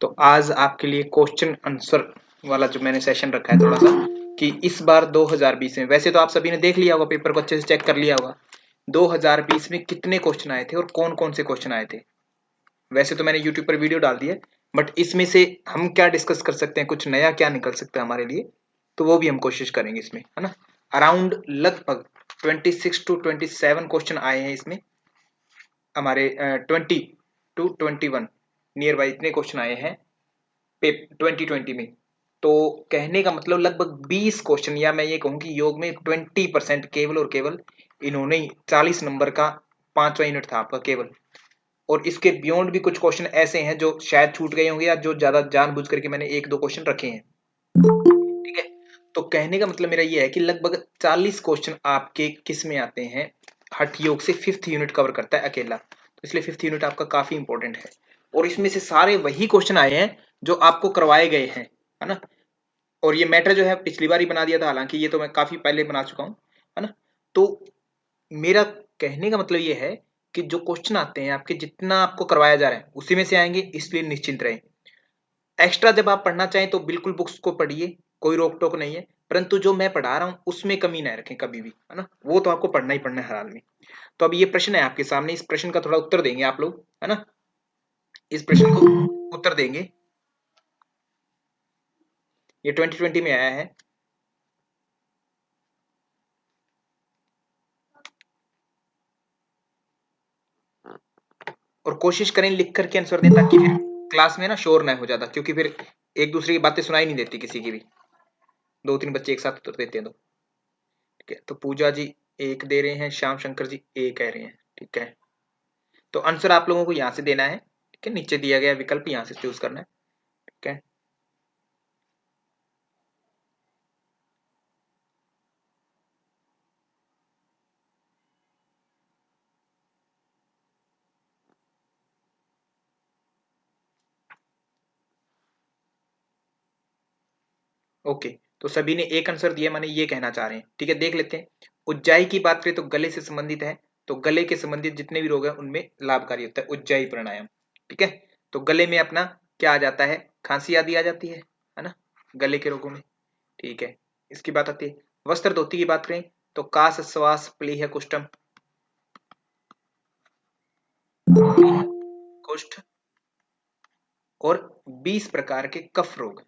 तो आज आपके लिए क्वेश्चन आंसर वाला जो मैंने सेशन रखा है थोड़ा सा, कि इस बार 2020 में, वैसे तो आप सभी ने देख लिया होगा, पेपर को अच्छे से चेक कर लिया होगा, 2020 में कितने क्वेश्चन आए थे और कौन कौन से क्वेश्चन आए थे। वैसे तो मैंने यूट्यूब पर वीडियो डाल दी है, बट इसमें से हम क्या डिस्कस कर सकते हैं, कुछ नया क्या निकल सकता है हमारे लिए, तो वो भी हम कोशिश करेंगे इसमें, है ना। अराउंड लगभग 26 टू 27 क्वेश्चन आए हैं इसमें हमारे, 20 टू 21 नियर बाई इतने क्वेश्चन आए हैं 2020 में। तो कहने का मतलब लगभग 20 क्वेश्चन, या मैं ये कहूं कि योग में 20% केवल और केवल इन्होंने 40 नंबर का 5वां यूनिट था आपका केवल। और इसके बियॉन्ड भी कुछ क्वेश्चन ऐसे हैं जो शायद छूट गए होंगे, या जो ज्यादा जानबूझ करके मैंने 1-2 क्वेश्चन रखे हैं, ठीक है। तो कहने का मतलब मेरा ये है कि लगभग 40 क्वेश्चन आपके किस में आते हैं, हठ योग से 5th यूनिट कवर करता है अकेला, तो इसलिए 5th यूनिट आपका काफी इंपॉर्टेंट है। और इसमें से सारे वही क्वेश्चन आए हैं जो आपको करवाए गए हैं, है ना। और ये मैटर जो है पिछली बार ही बना दिया था, हालांकि ये तो मैं काफी पहले बना चुका हूं, है ना। तो मेरा कहने का मतलब ये है कि जो क्वेश्चन आते हैं आपके, जितना आपको करवाया जा रहा है उसी में से आएंगे, इसलिए निश्चिंत रहें। एक्स्ट्रा जब आप पढ़ना चाहें तो बिल्कुल बुक्स को पढ़िए, कोई रोक टोक नहीं है, परंतु जो मैं पढ़ा रहा हूं उसमें कमी ना रखें कभी भी, है ना। वो तो आपको पढ़ना ही पढ़ना है हर हाल में। तो अब ये प्रश्न है आपके सामने, इस प्रश्न का थोड़ा उत्तर देंगे आप लोग, है ना। इस प्रश्न को उत्तर देंगे, ये 2020 में आया है। और कोशिश करें लिख करके आंसर दें, ताकि फिर क्लास में ना शोर ना हो जाता, क्योंकि फिर एक दूसरे की बातें सुनाई नहीं देती किसी की भी, 2-3 बच्चे एक साथ उत्तर देते हैं तो, ठीक है। तो पूजा जी 1 दे रहे हैं, श्याम शंकर जी A कह रहे हैं, ठीक है। तो आंसर आप लोगों को यहाँ से देना है, ठीक है, नीचे दिया गया विकल्प यहाँ से चूज करना है, ठीक है। ओके, तो सभी ने एक आंसर दिया, माने ये कहना चाह रहे हैं, ठीक है। देख लेते हैं, उज्जाई की बात करें तो गले से संबंधित है, तो गले के संबंधित जितने भी रोग हैं उनमें लाभकारी होता है उज्जाई प्राणायाम, ठीक है। तो गले में अपना क्या आ जाता है, खांसी आदि आ जाती है ना, गले के रोगों में, ठीक है। इसकी बात आती है। वस्त्र धोती की बात करें तो कास श्वास प्लीह कुष्ठम, कुष्ठ और 20 प्रकार के कफ रोग,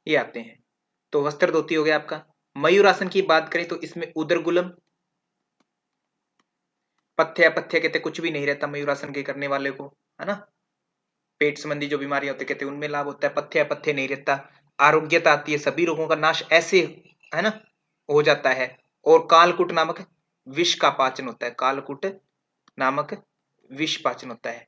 ये आते हैं। तो वस्त्र धोती हो गया आपका। मयूरासन की बात करें तो इसमें उदरगुलम, पथ्य पथ्य कहते कुछ भी नहीं रहता मयूरासन के करने वाले को, है ना। पेट संबंधी जो बीमारियां होती कहते उनमें लाभ होता है, पथ्य पथ्य नहीं रहता, आरोग्यता आती है, सभी रोगों का नाश ऐसे, है ना, हो जाता है। और कालकुट नामक विष का पाचन होता है, कालकुट नामक विष पाचन होता है,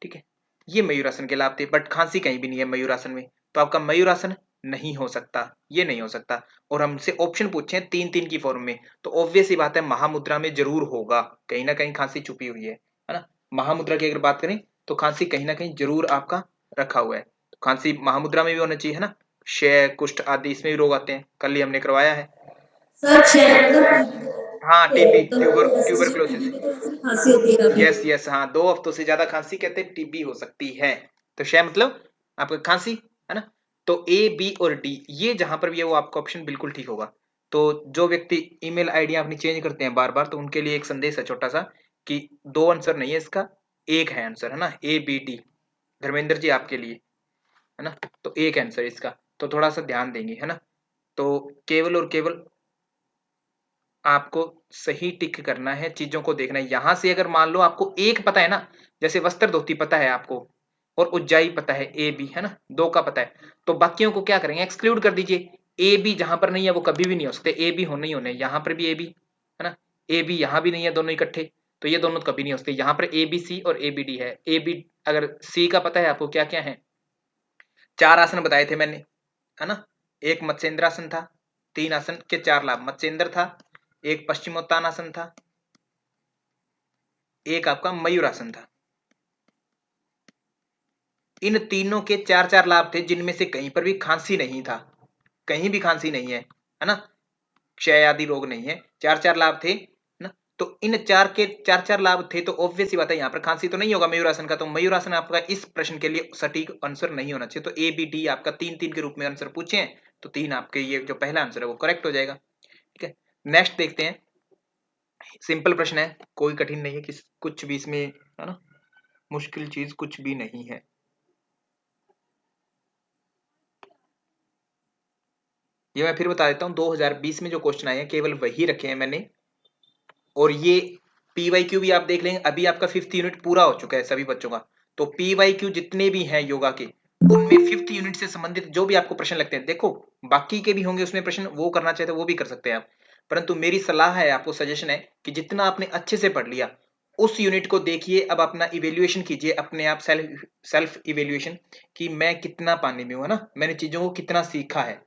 ठीक है। ये मयूरासन के लाभ थे, बट खांसी कहीं भी नहीं है मयूरासन में, तो आपका मयूरासन नहीं हो सकता, ये नहीं हो सकता। और हमसे ऑप्शन पूछे हैं 3-3 की फॉर्म में, तो ऑब्वियस ही बात है महामुद्रा में जरूर होगा, कहीं ना कहीं खांसी छुपी हुई है ना। महामुद्रा की अगर बात करें तो खांसी कहीं ना कहीं जरूर आपका रखा हुआ है, तो खांसी महामुद्रा में भी होना चाहिए, है ना। क्षय कुष्ठ आदि इसमें भी रोग आते हैं, कल ही हमने करवाया है। सर क्षय मतलब हाँ, टीबी, तो ऐसे ट्यूबरक्लोसिस, टीबी में तो फिर खांसी होती है काफी। यस यस, हाँ 2 हफ्तों से ज्यादा खांसी कहते हैं टीबी हो सकती है। तो क्षय मतलब आपका खांसी, है ना। तो ए बी और डी ये जहां पर भी है वो आपका ऑप्शन बिल्कुल ठीक होगा। तो जो व्यक्ति ईमेल आईडी अपनी चेंज करते हैं बार बार, तो उनके लिए एक संदेश है छोटा सा, कि 2 आंसर नहीं है इसका, एक है आंसर, है ना, A B D. Dharmendra ji आपके लिए, है ना, तो एक आंसर इसका, तो थोड़ा सा ध्यान देंगे, है ना। तो केवल और केवल आपको सही टिक करना है, चीजों को देखना है। यहां से अगर मान लो आपको एक पता है ना, जैसे वस्त्र धोती पता है आपको और उज्जाई पता है, ए बी, है ना, 2 का पता है, तो बाकियों को क्या करेंगे, एक्सक्लूड कर दीजिए। ए बी जहां पर नहीं है वो कभी भी नहीं हो सकते, ए बी होने ही होने, यहां पर भी ए बी, है ना, ए बी यहां भी नहीं है दोनों इकट्ठे, तो ये दोनों कभी नहीं हो सकते। यहाँ पर ए बी सी और ए बी डी है। ए बी अगर सी का पता है आपको क्या क्या है, 4 आसन बताए थे मैंने, है ना। एक मत्स्येंद्रासन था, 3 आसन के 4 लाभ, मत्स्येंद्र था, एक पश्चिमोत्तानासन था, एक आपका मयूरासन था। इन तीनों के 4-4 लाभ थे, जिनमें से कहीं पर भी खांसी नहीं था, कहीं भी खांसी नहीं है ना, क्षय आदि रोग नहीं है, 4-4 लाभ थे ना। तो इन चार के चार चार लाभ थे, तो ऑब्वियस ही बात है यहाँ पर खांसी तो नहीं होगा मयूरासन का, तो मयूरासन आपका इस प्रश्न के लिए सटीक आंसर नहीं होना चाहिए। तो ए बी डी आपका 3-3 के रूप में आंसर पूछे हैं, तो 3 आपके ये जो पहला आंसर है वो करेक्ट हो जाएगा। ठीक है, नेक्स्ट देखते हैं। सिंपल प्रश्न है, कोई कठिन नहीं है, कि कुछ भी इसमें है ना, मुश्किल चीज कुछ भी नहीं है। ये मैं फिर बता देता हूँ, 2020 में जो क्वेश्चन आए हैं केवल वही रखे हैं मैंने, और ये पीवाईक्यू भी आप देख लेंगे। अभी आपका 5th यूनिट पूरा हो चुका है सभी बच्चों का, तो पीवाईक्यू जितने भी हैं योगा के, उनमें 5th यूनिट से संबंधित जो भी आपको प्रश्न लगते हैं, देखो बाकी के भी होंगे उसमें प्रश्न, वो करना चाहते वो भी कर सकते हैं आप, परंतु मेरी सलाह है आपको, सजेशन है कि जितना आपने अच्छे से पढ़ लिया उस यूनिट को देखिए, अब अपना इवेल्युएशन कीजिए अपने आप, सेल्फ इवेल्युएशन, कि मैं कितना पानी में हूं, है ना, मैंने चीजों को कितना सीखा है,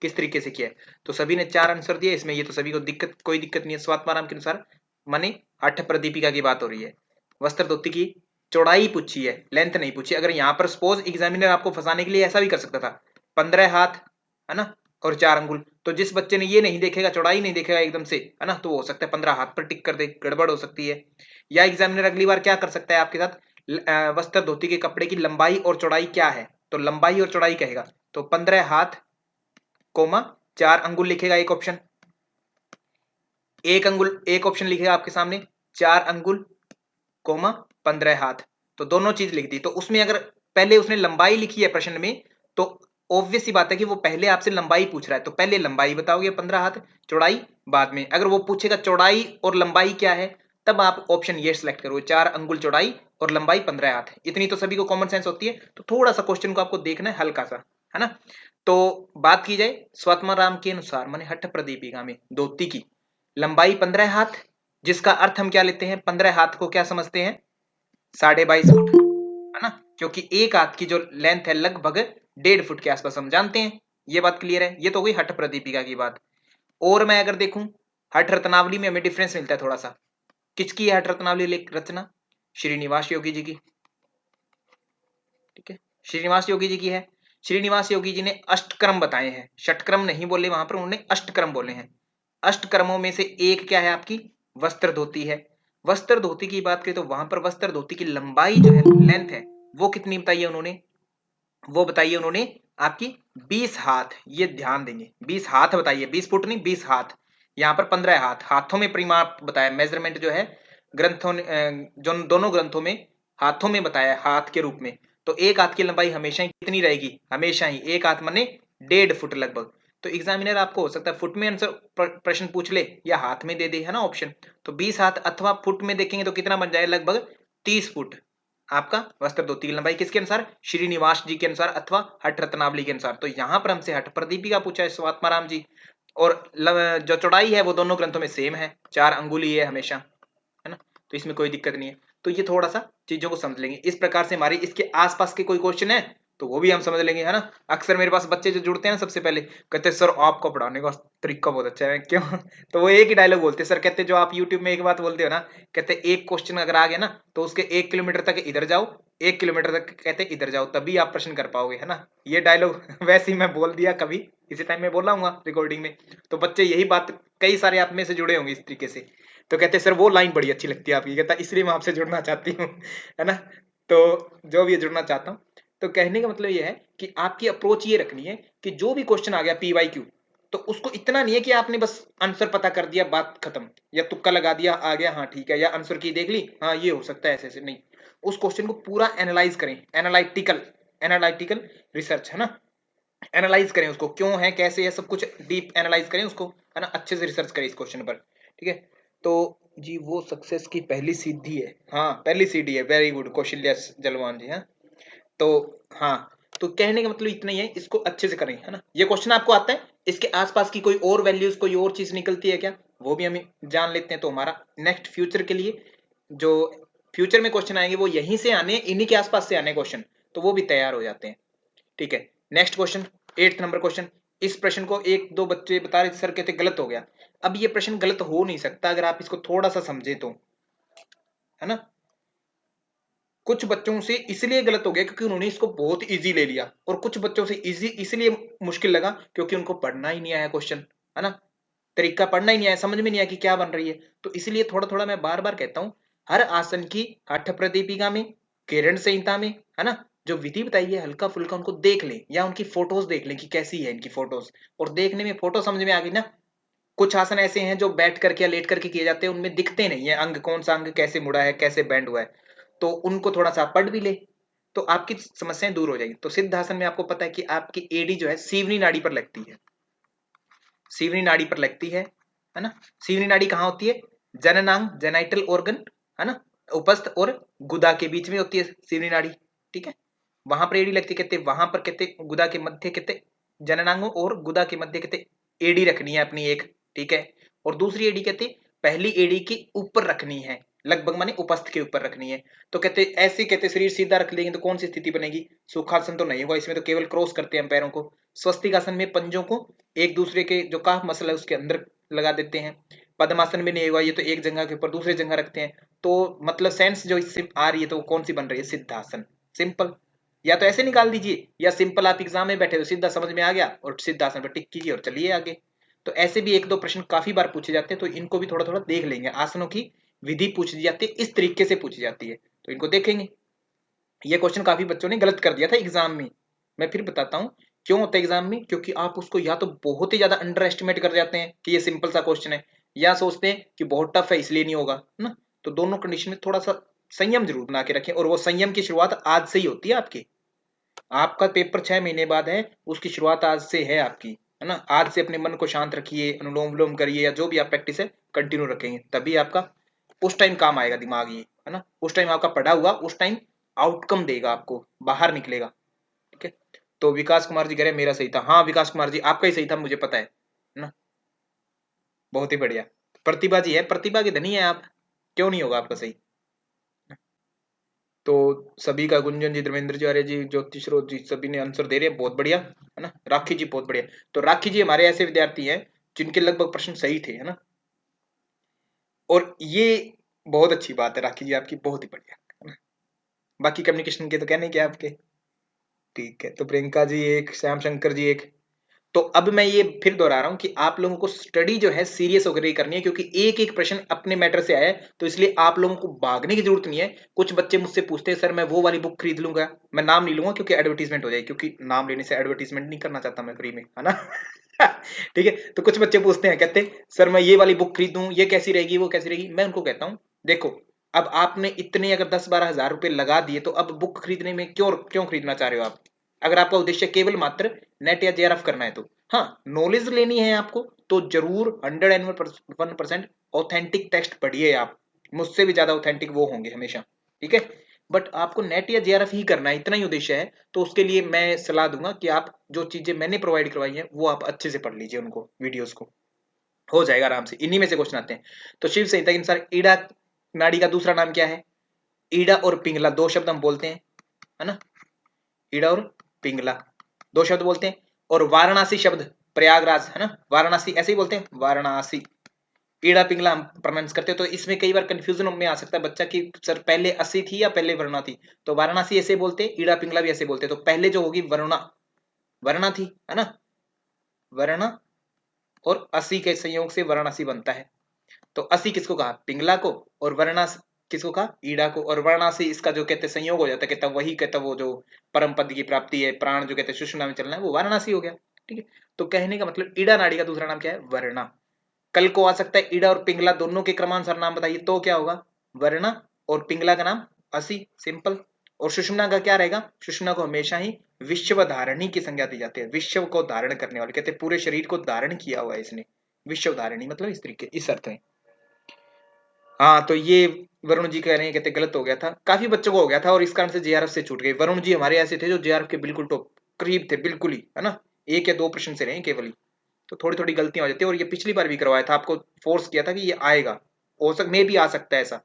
किस तरीके से किया है। तो सभी ने 4 आंसर दिए इसमें, ये तो सभी को कोई दिक्कत नहीं है। स्वात्माराम के अनुसार माने हठ प्रदीपिका की बात हो रही है, वस्त्र धोती की चौड़ाई पूछी है, लेंथ नहीं पूछी। अगर यहाँ पर सपोज एग्जामिनर आपको फंसाने के लिए ऐसा भी कर सकता था, 15 हाथ है ना और 4 अंगुल, तो जिस बच्चे ने ये नहीं देखेगा, चौड़ाई नहीं देखेगा एकदम से, है ना, तो हो सकता है 15 हाथ पर टिक कर दे, गड़बड़ हो सकती है। या एग्जामिनर अगली बार क्या कर सकता है आपके साथ, वस्त्र धोती के कपड़े की लंबाई और चौड़ाई क्या है, तो लंबाई और चौड़ाई कहेगा, तो 15 हाथ कोमा 4 अंगुल लिखेगा एक ऑप्शन, एक अंगुल एक ऑप्शन लिखेगा आपके सामने 4 अंगुल कोमा 15 हाथ, तो दोनों चीज लिख दी। तो उसमें अगर पहले उसने लंबाई लिखी है प्रश्न में, तो ऑब्वियस सी बात है कि वो पहले आपसे लंबाई पूछ रहा है, तो पहले लंबाई बताओगे 15 हाथ, चौड़ाई बाद में। अगर वो पूछेगा चौड़ाई और लंबाई क्या है, तब आप ऑप्शन ये सिलेक्ट करो, 4 अंगुल चौड़ाई और लंबाई 15 हाथ। इतनी तो सभी को कॉमन सेंस होती है, तो थोड़ा सा क्वेश्चन को आपको देखना है हल्का सा, है ना। तो बात की जाए स्वात्माराम के अनुसार माने हठ प्रदीपिका में धोती की लंबाई 15 हाथ, जिसका अर्थ हम क्या लेते हैं, 15 हाथ को क्या समझते हैं, 22.5 फुट, है ना, क्योंकि एक हाथ की जो लेंथ है लगभग 1.5 फुट के आसपास हम जानते हैं। ये बात क्लियर है, ये तो हुई हठ प्रदीपिका की बात। और मैं अगर देखूं हठ रत्नावली में हमें डिफरेंस मिलता है थोड़ा सा, किसकी है हठ रत्नावली रचना, श्रीनिवास योगी जी की, ठीक है, श्रीनिवास योगी जी की है। श्रीनिवास योगी जी ने अष्टक्रम बताए हैं, षटक्रम नहीं बोले वहां पर, उन्होंने अष्टक्रम बोले हैं। अष्टक्रमों में से एक क्या है आपकी, वस्त्र धोती है। वस्त्र धोती की बात करें तो वहां पर वस्त्र धोती की लंबाई जो है, लेंथ है, वो कितनी बताई है उन्होंने, वो बताइए उन्होंने आपकी 20 हाथ। ये ध्यान देंगे, 20 हाथ बताइए, 20 फुट नहीं 20 हाथ। यहाँ पर 15 हाथ, हाथों में परिमाप बताया, मेजरमेंट जो है ग्रंथों ने, जो दोनों ग्रंथों में हाथों में बताया हाथ के रूप में। तो एक हाथ की लंबाई हमेशा ही कितनी रहेगी, हमेशा ही एक हाथ माने 1.5 फुट लगभग। तो एग्जामिनर आपको हो सकता है फुट में आंसर प्रश्न पूछ ले या हाथ में दे दे, है ना ऑप्शन। तो 20 हाथ अथवा फुट में देखेंगे तो कितना बन जाएगा, लगभग 30 फुट आपका वस्त्र धोती की लंबाई, किसके अनुसार, श्रीनिवास जी के अनुसार अथवा हठ रत्नावली के अनुसार। तो यहां पर हमसे हठ प्रदीपिका पूछा है स्वात्माराम जी, और जो चौड़ाई है वो दोनों ग्रंथों में सेम है, 4 अंगुल ही है हमेशा, है ना, तो इसमें कोई दिक्कत नहीं है। तो ये थोड़ा सा चीजों को समझ लेंगे, इस प्रकार से हमारे इसके आसपास के कोई क्वेश्चन है तो वो भी हम समझ लेंगे, है ना। अक्सर मेरे पास बच्चे जो जुड़ते हैं ना, सबसे पहले कहते हैं सर आपका पढ़ाने का तरीका बहुत अच्छा है, क्यों तो वो एक ही डायलॉग बोलते हैं सर, कहते जो आप यूट्यूब में एक बात बोलते हो ना, कहते एक क्वेश्चन अगर आ गया ना तो उसके 1 किलोमीटर तक इधर जाओ, 1 किलोमीटर तक कहते इधर जाओ, तभी आप प्रश्न कर पाओगे, है ना। ये डायलॉग वैसे ही मैं बोल दिया कभी इसी टाइम में बोला हूँ रिकॉर्डिंग में, तो बच्चे यही बात, कई सारे आप में से जुड़े होंगे इस तरीके से, तो कहते सर वो लाइन बड़ी अच्छी लगती है आपकी, कहता इसलिए मैं आपसे जुड़ना चाहती हूँ, है ना। तो जो भी जुड़ना चाहता हूँ, तो कहने का मतलब ये है कि आपकी अप्रोच ये रखनी है कि जो भी क्वेश्चन आ गया पीवाईक्यू, तो उसको इतना नहीं है कि आपने बस आंसर पता कर दिया बात खत्म, या तुक्का लगा दिया आ गया हाँ ठीक है, या आंसर की देख ली हाँ ये हो सकता है ऐसे ऐसे, नहीं, उस क्वेश्चन को पूरा एनालाइज करें, एनालिटिकल एनालिटिकल रिसर्च, है ना, एनालाइज करें उसको, क्यों है कैसे है सब कुछ डीप एनालाइज करें उसको, है ना, अच्छे से रिसर्च करें इस क्वेश्चन पर, ठीक है। तो जी वो सक्सेस की पहली सीढ़ी है, हाँ पहली सीढ़ी है, वेरी गुड कौशल्या जलवान जी, हाँ। तो हाँ, तो कहने का मतलब इतना ही है, इसको अच्छे से करें, है ना। ये क्वेश्चन आपको आता है, इसके आसपास की कोई और वैल्यूज कोई और चीज निकलती है क्या, वो भी हम जान लेते हैं, तो हमारा नेक्स्ट फ्यूचर के लिए जो फ्यूचर में क्वेश्चन आएंगे वो यहीं से आने, इन्हीं के आसपास से आने क्वेश्चन, तो वो भी तैयार हो जाते हैं, ठीक है। Next question 8th number question, इस प्रश्न को एक दो बच्चे बता रहे सर कहते गलत हो गया। अब ये प्रश्न गलत हो नहीं सकता अगर आप इसको थोड़ा सा समझे तो, है ना। कुछ बच्चों से इसलिए गलत हो गया क्योंकि उन्होंने इसको बहुत इजी ले लिया, और कुछ बच्चों से इजी इसलिए मुश्किल लगा क्योंकि उनको पढ़ना ही नहीं आया क्वेश्चन, है ना। तरीका पढ़ना ही नहीं आया, समझ में नहीं आया कि क्या बन रही है। तो इसलिए थोड़ा थोड़ा मैं बार बार कहता हूँ, हर आसन की हठ प्रदीपिका में, किरण संहिता में, है ना, जो विधि बताई है हल्का फुल्का उनको देख लें, या उनकी फोटोज देख लें कि कैसी है इनकी फोटोज, और देखने में फोटो समझ में आ गई ना। कुछ आसन ऐसे हैं जो बैठ करके या लेट करके किए जाते हैं, उनमें दिखते नहीं है अंग, कौन सा अंग कैसे मुड़ा है, कैसे बैंड हुआ है, तो उनको थोड़ा सा पढ़ भी ले तो आपकी समस्याएं दूर हो जाएगी। तो सिद्धासन में आपको पता है कि आपकी एडी जो है सीवनी नाड़ी पर लगती है, सीवनी नाड़ी पर लगती है ना। सीवनी नाड़ी कहाँ होती है? जननांग, जेनाइटल ऑर्गन, है ना, उपस्थ और गुदा के बीच में होती है सीवनी नाड़ी, ठीक है। वहां पर एडी लगती है, कहते वहां पर कहते गुदा के मध्य कहते जननांगों और गुदा के मध्य कहते एडी रखनी है अपनी एक, ठीक है। और दूसरी एडी कहते पहली एडी के ऊपर रखनी है, लगभग माने उपस्थ के ऊपर रखनी है। तो कहते ऐसे कहते शरीर सीधा रख लेंगे तो कौन सी स्थिति बनेगी? सुखासन तो नहीं होगा, इसमें तो केवल क्रॉस करते हैं हम पैरों को। स्वस्तिक आसन में पंजों को एक दूसरे के जो काफ मसल है उसके अंदर लगा देते हैं। पद्मासन में नहीं होगा, ये तो एक जगह के ऊपर दूसरे जगह रखते हैं। तो मतलब सेंस जो इससे आ रही है तो कौन सी बन रही है? सिद्धासन, सिंपल। या तो ऐसे निकाल दीजिए, या सिंपल आप एग्जाम में बैठे तो सीधा समझ में आ गया और सिद्धासन पर टिक कीजिए और चलिए आगे। तो ऐसे भी एक दो प्रश्न काफी बार पूछे जाते हैं, तो इनको भी थोड़ा थोड़ा देख लेंगे। आसनों की विधि पूछी जाती है, इस तरीके से पूछी जाती है, तो इनको देखेंगे। ये क्वेश्चन काफी बच्चों ने गलत कर दिया था एग्जाम में, मैं फिर बताता हूँ क्यों होता है एग्जाम में। क्योंकि आप उसको या तो बहुत ही ज्यादा अंडर एस्टिमेट कर जाते हैं कि ये सिंपल सा क्वेश्चन है, या सोचते हैं कि बहुत टफ है इसलिए नहीं होगा, है ना। तो दोनों कंडीशन में थोड़ा सा संयम जरूर बना के रखें, और वो संयम की शुरुआत आज से ही होती है आपकी। आपका पेपर 6 महीने बाद है, उसकी शुरुआत आज से है आपकी, है ना। आज से अपने मन को शांत रखिए, अनुलोम विलोम करिए, या जो भी आप प्रैक्टिस है कंटिन्यू रखेंगे, तभी आपका उस टाइम काम आएगा दिमाग, ये है ना। उस टाइम आपका पढ़ा हुआ उस टाइम आउटकम देगा, आपको बाहर निकलेगा, ठीक है। तो विकास कुमार जी कह रहे हैं मेरा सही था। हाँ विकास कुमार जी, आपका ही सही था, मुझे पता है ना। बहुत ही बढ़िया। प्रतिभा जी है, प्रतिभा की धनी है आप, क्यों नहीं होगा आपका सही। तो सभी का, गुंजन जी, धर्मेंद्र जी, आर्य जी, ज्योतिष रोज जी, सभी ने आंसर दे रहे हैं, बहुत बढ़िया, है ना। राखी जी बहुत बढ़िया। तो राखी जी हमारे ऐसे विद्यार्थी हैं जिनके लगभग प्रश्न सही थे, है ना। और ये बहुत अच्छी बात है राखी जी आपकी, बहुत ही बढ़िया, है ना। बाकी कम्युनिकेशन के तो कहने क्या आपके, ठीक है। तो प्रियंका जी एक, श्याम शंकर जी एक। तो अब मैं ये फिर दोहरा रहा हूं कि आप लोगों को स्टडी जो है सीरियस होकर ही करनी है, क्योंकि एक एक प्रश्न अपने मैटर से आया है, तो इसलिए आप लोगों को भागने की जरूरत नहीं है। कुछ बच्चे मुझसे पूछते हैं सर मैं वो वाली बुक खरीद लूंगा, मैं नाम नहीं लूंगा क्योंकि एडवर्टीजमेंट हो जाएगी, क्योंकि नाम लेने से एडवर्टीजमेंट नहीं करना चाहता मैं फ्री में, है ना। ठीक है। तो कुछ बच्चे पूछते हैं, कहते हैं सर मैं ये वाली बुक खरीदूं, ये कैसी रहेगी, वो कैसी रहेगी। मैं उनको कहता हूँ देखो, अब आपने इतने अगर 10-12 हज़ार रुपए लगा दिए, तो अब बुक खरीदने में क्यों क्यों खरीदना चाह रहे हो आप? अगर आपका उद्देश्य केवल मात्र नेट या जेआरएफ करना है तो हाँ, नॉलेज लेनी है आपको, तो जरूर 101% ऑथेंटिक टेक्स्ट पढ़िए आप। मुझसे भी ज्यादा ऑथेंटिक वो होंगे हमेशा, ठीक है। बट आपको नेट या जेआरएफ ही करना है, इतना ही उद्देश्य है, तो उसके लिए मैं सलाह दूंगा कि आप जो चीजें मैंने प्रोवाइड करवाई है वो आप अच्छे से पढ़ लीजिए, उनको वीडियोस को, हो जाएगा आराम से। इन्हीं में से क्वेश्चन आते हैं। तो शिव संहिता के अनुसार ईड़ा नाड़ी का दूसरा नाम क्या है? ईड़ा और पिंगला दो शब्द हम बोलते हैं, है ना। ईड़ा और पिंगला दो शब्द बोलते हैं। और वाराणसी शब्द प्रयागराज, है ना, वाराणसी ऐसे ही बोलते हैं, वाराणसी। ईड़ा पिंगला हम प्रोनाउंस करते हैं। तो इसमें कई बार कंफ्यूजन में आ सकता है बच्चा कि सर पहले असी थी या पहले वरुणा थी। तो वाराणसी ऐसे बोलते हैं, ईड़ा पिंगला भी ऐसे बोलते हैं। तो पहले जो होगी वरुणा, वरुणा थी, है ना, वरुणा, और असी के संयोग से वाराणसी बनता है। तो असी किसको कहा? पिंगला को। और वर्णा किसको कहा? ईड़ा को। और वर्णासी इसका जो कहते संयोग हो जाता है, कहता वही कहता वो जो परम पद की प्राप्ति है, प्राण जो कहते सुषुम्ना में चलना है, वो वाराणसी हो गया, ठीक है। तो कहने का मतलब ईड़ा नाड़ी का दूसरा नाम क्या है? वर्णा। कल को आ सकता है ईड़ा और पिंगला दोनों के क्रमानुसार नाम बताइए, तो क्या होगा? वर्णा, और पिंगला का नाम असी, सिंपल। और सुषुम्ना का क्या रहेगा? सुषुम्ना को हमेशा ही विश्व धारणी की संज्ञा दी जाती है, विश्व को धारण करने वाले, कहते पूरे शरीर को धारण किया हुआ है इसने, विश्व धारणी मतलब इस तरीके, इस अर्थ में। हाँ, तो ये वरुण जी कह रहे हैं, कहते गलत हो गया था, काफी बच्चों को हो गया था और इस कारण से जेआरएफ से छूट गई। वरुण जी हमारे ऐसे थे जो जेआरएफ के बिल्कुल टॉप करीब थे, बिल्कुल ही, है ना, एक या दो प्रश्न से रहे केवल ही। तो थोड़ी थोड़ी गलतियां हो जाती है, और ये पिछली बार भी करवाया था, आपको फोर्स किया था कि ये आएगा, हो सक में भी आ सकता है ऐसा।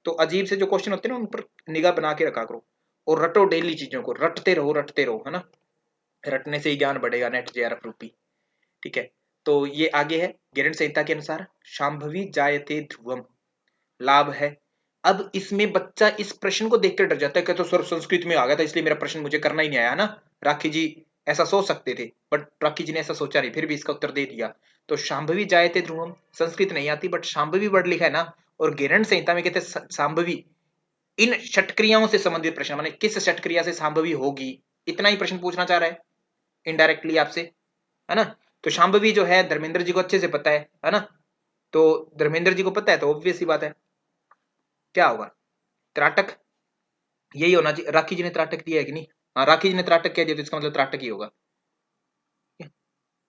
तो अजीब से जो क्वेश्चन होते हैं ना, उन पर निगाह बना के रखा करो, और रटो डेली चीजों को, रटते रहो, है ना। रटने से ही ज्ञान बढ़ेगा, नेट जेआरएफ रूपी, ठीक है। तो ये आगे है, गिरण संहिता के अनुसार शांभवी जायते ध्रुवम, लाभ है। अब इसमें बच्चा इस प्रश्न को देखकर डर जाता है कि तो सर संस्कृत में आ गया था इसलिए मेरा प्रश्न मुझे करना ही नहीं आया, ना। राखी जी ऐसा सोच सकते थे, बट राखी जी ने ऐसा सोचा नहीं, फिर भी इसका उत्तर दे दिया। तो शांभवी जायते ध्रुवम, संस्कृत नहीं आती बट शांभवी वर्ड लिखा है ना, और गेरंड संहिता में कहते हैं शांभवी। इन षटक्रियाओं से संबंधित प्रश्न, माने किस षटक्रिया से शांभवी होगी, इतना ही प्रश्न पूछना चाह रहा है इनडायरेक्टली आपसे, है ना। तो शांभवी जो है धर्मेंद्र जी को अच्छे से पता है ना। तो धर्मेंद्र जी को पता है तो ऑब्वियस सी बात है, क्या होगा, त्राटक, यही होना चाहिए। राखी जी ने त्राटक दिया है कि नहीं? हाँ, राखी जी ने त्राटक कह दिया तो इसका मतलब त्राटक ही होगा।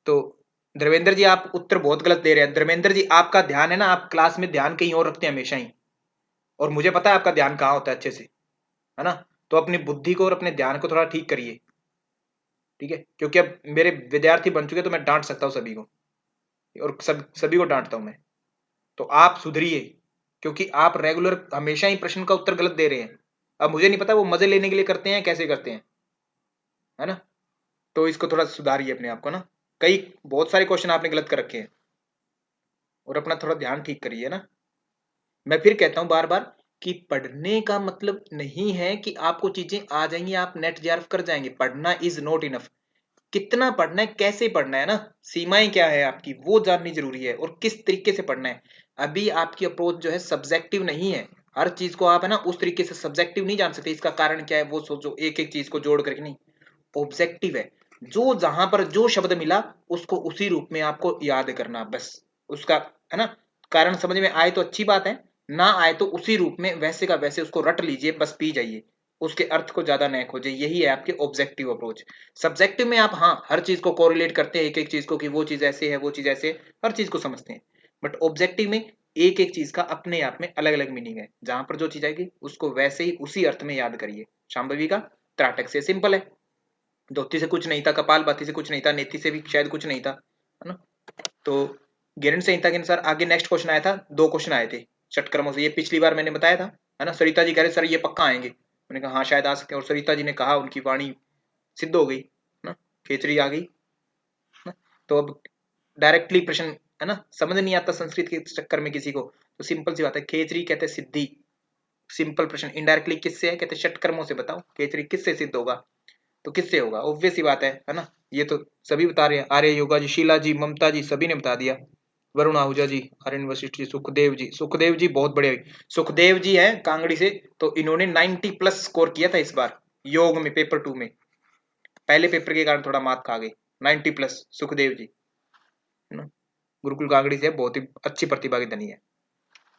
तो धर्मेंद्र जी आप उत्तर बहुत गलत दे रहे हैं। धर्मेंद्र जी आपका ध्यान है ना, आप क्लास में ध्यान कहीं और रखते हैं हमेशा ही, और मुझे पता है आपका ध्यान कहाँ होता है अच्छे से, है ना। तो अपनी बुद्धि को और अपने ध्यान को थोड़ा ठीक करिए, ठीक है, क्योंकि अब मेरे विद्यार्थी बन चुके तो मैं डांट सकता हूँ सभी को, और सभी को डांटता हूं मैं। तो आप सुधरिए, क्योंकि आप रेगुलर हमेशा ही प्रश्न का उत्तर गलत दे रहे हैं। अब मुझे नहीं पता वो मजे लेने के लिए करते हैं कैसे करते हैं, है ना। तो इसको थोड़ा सुधारिए अपने आप को ना, कई बहुत सारे क्वेश्चन आपने गलत कर रखे हैं, और अपना थोड़ा ध्यान ठीक करिए ना। मैं फिर कहता हूं बार बार कि पढ़ने का मतलब नहीं है कि आपको चीजें आ जाएंगी, आप नेट जेआरएफ कर जाएंगे। पढ़ना इज नॉट इनफ। कितना पढ़ना है, कैसे पढ़ना है ना, सीमाएं क्या है आपकी वो जाननी जरूरी है, और किस तरीके से पढ़ना है। अभी आपकी अप्रोच जो है सब्जेक्टिव नहीं है, हर चीज को आप है ना उस तरीके से सब्जेक्टिव नहीं जान सकते, इसका कारण क्या है वो सोचो, एक एक चीज को जोड़ करके नहीं, ऑब्जेक्टिव है। जो जहां पर जो शब्द मिला उसको उसी रूप में आपको याद करना, बस उसका, है ना, कारण समझ में आए तो अच्छी बात है, ना आए तो उसी रूप में वैसे का वैसे उसको रट लीजिए, बस पी जाइए, उसके अर्थ को ज्यादा न खोजे। यही है आपके ऑब्जेक्टिव अप्रोच। सब्जेक्टिव में आप हाँ हर चीज को कोरिलेट करते हैं, एक एक चीज को कि वो चीज ऐसे है वो चीज ऐसे है, हर चीज को समझते हैं। बट ऑब्जेक्टिव में एक एक चीज का अपने आप में अलग अलग मीनिंग है, जहां पर जो चीज आएगी उसको वैसे ही उसी अर्थ में याद करिए। शांभवी का त्राटक से सिंपल है, धोती से कुछ नहीं था, कपाल भाती से कुछ नहीं था, नेति से भी शायद कुछ नहीं था, है ना। तो गेरंड संहिता के अनुसार आगे नेक्स्ट क्वेश्चन आया था, दो क्वेश्चन आए थे षटक्रमों से, ये पिछली बार मैंने बताया था, है ना। सरिता जी कह रहे सर ये पक्का आएंगे, मैंने कहा हाँ शायद आ सकते हैं, और सरिता जी ने कहा, उनकी वाणी सिद्ध हो गई ना, खेचरी आ गई ना। तो अब डायरेक्टली प्रश्न, है ना, समझ नहीं आता संस्कृत के चक्कर में किसी को, तो सिंपल सी बात है, खेचरी कहते हैं सिद्धि। सिंपल प्रश्न, इनडायरेक्टली किससे है, कहते हैं षटकर्मों से बताओ खेचरी किससे सिद्ध होगा, तो किससे होगा, ऑब्वियस सी बात है ना। ये तो सभी बता रहे हैं, आर्य योगा जी, शीला जी, ममता जी, सभी ने बता दिया, वरुण आहूजा जी, आर्यन वशिष्ठ जी, सुखदेव जी, सुखदेव जी बहुत बढ़िया, सुखदेव जी हैं कांगड़ी से, तो इन्होंने 90 प्लस स्कोर किया था इस बार योग में, पेपर 2 में, पहले पेपर के कारण थोड़ा मात खा गई, 90 प्लस सुखदेव जी, है ना। गुरुकुल कांगड़ी से बहुत ही अच्छी प्रतिभा की धनी है,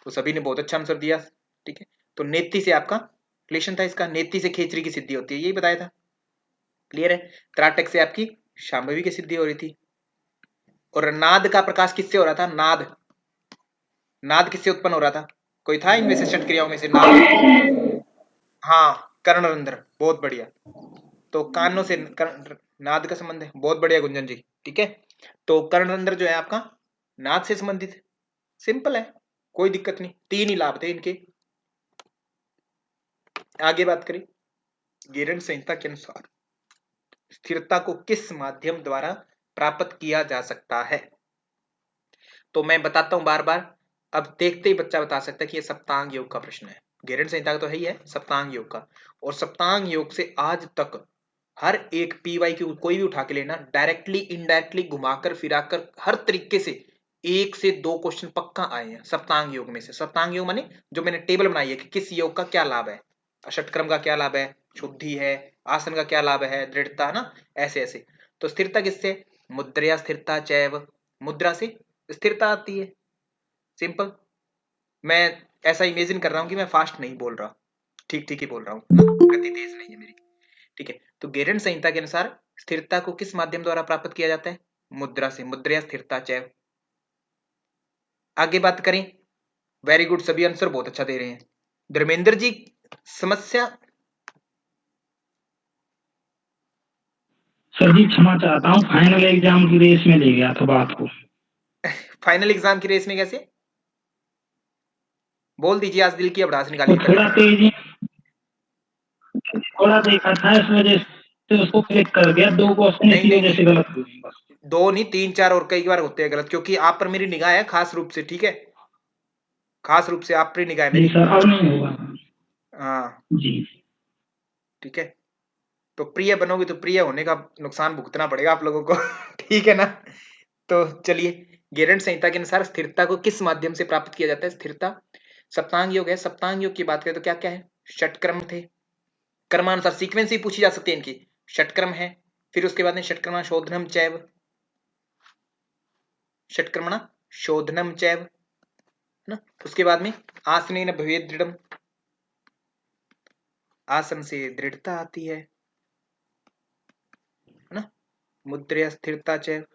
तो सभी ने बहुत अच्छा आंसर दिया, ठीक है। तो नेति से आपका रिलेशन था इसका, नेति से खेचरी की सिद्धि होती है, यही बताया था, क्लियर है। त्राटक से आपकी शांभवी की सिद्धि हो रही थी, और नाद का प्रकाश किससे हो रहा था, नाद, नाद किससे उत्पन्न हो रहा था, कोई था इनमें से षट क्रियाओं में से नाद, हाँ कर्णरंध्र, बहुत बढ़िया। तो कानों से नाद का संबंध है, बहुत बढ़िया गुंजन जी, ठीक है। तो कर्णरंध्र जो है आपका नाद से संबंधित, सिंपल है, कोई दिक्कत नहीं, तीन ही लाभ थे इनके। आगे बात करें, गेरंड संहिता के अनुसार स्थिरता को किस माध्यम द्वारा प्राप्त किया जा सकता है, तो मैं बताता हूं बार बार, अब देखते ही बच्चा बता सकता है कि ये सप्तांग योग का प्रश्न है। गेरंड संहिता का तो है ही है, सप्तांग योग का, और सप्तांग योग से आज तक हर एक पीवाई की कोई भी उठा के लेना, डायरेक्टली इनडायरेक्टली घुमाकर फिराकर हर तरीके से एक से दो क्वेश्चन पक्का आए हैं सप्तांग योग में से। सप्तांग योग माने जो मैंने टेबल बनाई है कि किस योग का क्या लाभ है, षटक्रम का क्या लाभ है, शुद्धि है, आसन का क्या लाभ है, दृढ़ता, है ना, ऐसे ऐसे। तो स्थिरता किससे, मुद्रया स्थिरता चैव, मुद्रा से स्थिरता आती है, सिंपल। मैं ऐसा इमेजिन कर रहा हूं कि मैं फास्ट नहीं बोल रहा, ठीक ठीक ही बोल रहा हूँ, गति तेज नहीं है मेरी, ठीक है। तो गेरंड संहिता के अनुसार स्थिरता को किस माध्यम द्वारा प्राप्त किया जाता है, मुद्रा से, मुद्रा स्थिरता चैव। आगे बात करें, वेरी गुड, सभी आंसर बहुत अच्छा दे रहे हैं। धर्मेंद्र जी समस्या, सर जी क्षमा चाहता हूँ, फाइनल एग्जाम की रेस में ले गया था बात को। फाइनल एग्जाम की रेस में कैसे, बोल दीजिए, आज दिल की भड़ास वो निकालिए थोड़ा पहले। तेजी, थोड़ा देखा था इस वजह से उसको क्लिक कर दिया, दो क्वेश्चन नहीं इसी नहीं वजह से नहीं, गलत हुए बस। दो नहीं, तीन चार और कई बार होते हैं गलत, क्योंकि आप पर मेरी निगाह है खास रूप से, ठीक है, खास रूप से आप पर निगाह है जी मेरी। सर, अब नहीं होगा। हाँ जी ठीक है, तो प्रिय बनोगे तो प्रिय होने का नुकसान भुगतना पड़ेगा आप लोगों को ठीक है ना। तो चलिए, गेरंड संहिता के अनुसार स्थिरता को किस माध्यम से प्राप्त किया जाता है? स्थिरता सप्तांग योग है। सप्तांग योग की बात करें तो क्या क्या है? षटक्रम थे, क्रमानुसार सीक्वेंस ही पूछी जा सकती है इनकी। षटक्रम है, फिर उसके बाद में षटक्रम शोधनम चैव, षटक्रमण शोधनम चैव, है ना। उसके बाद में आसनेन भवेत् दृढ़म, आसन से दृढ़ता आती है ना। मुद्रा स्थिरता चैव,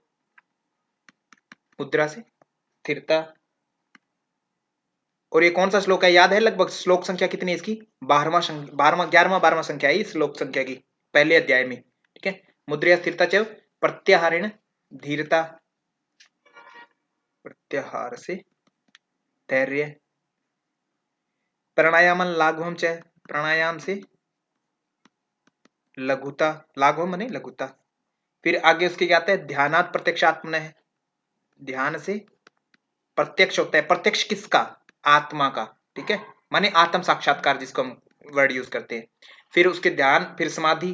मुद्रा से स्थिरता। और ये कौन सा श्लोक है? याद है लगभग श्लोक संख्या कितनी है इसकी? 12वां संख्या है इस श्लोक संख्या की, पहले अध्याय में। ठीक है, मुद्रा स्थिरता चैव प्रत्याहारेण धीरता, प्रत्याहार से धैर्य, प्राणायाम लाघवम च, प्राणायाम से लघुता, लाघवम माने लघुता। फिर आगे उसके क्या आता है? ध्यानात् प्रत्यक्षात्मन है, ध्यान से प्रत्यक्ष होता है। प्रत्यक्ष किसका? आत्मा का। ठीक है, माने आत्म साक्षात्कार जिसको हम वर्ड यूज करते हैं। फिर उसके ध्यान, फिर समाधि,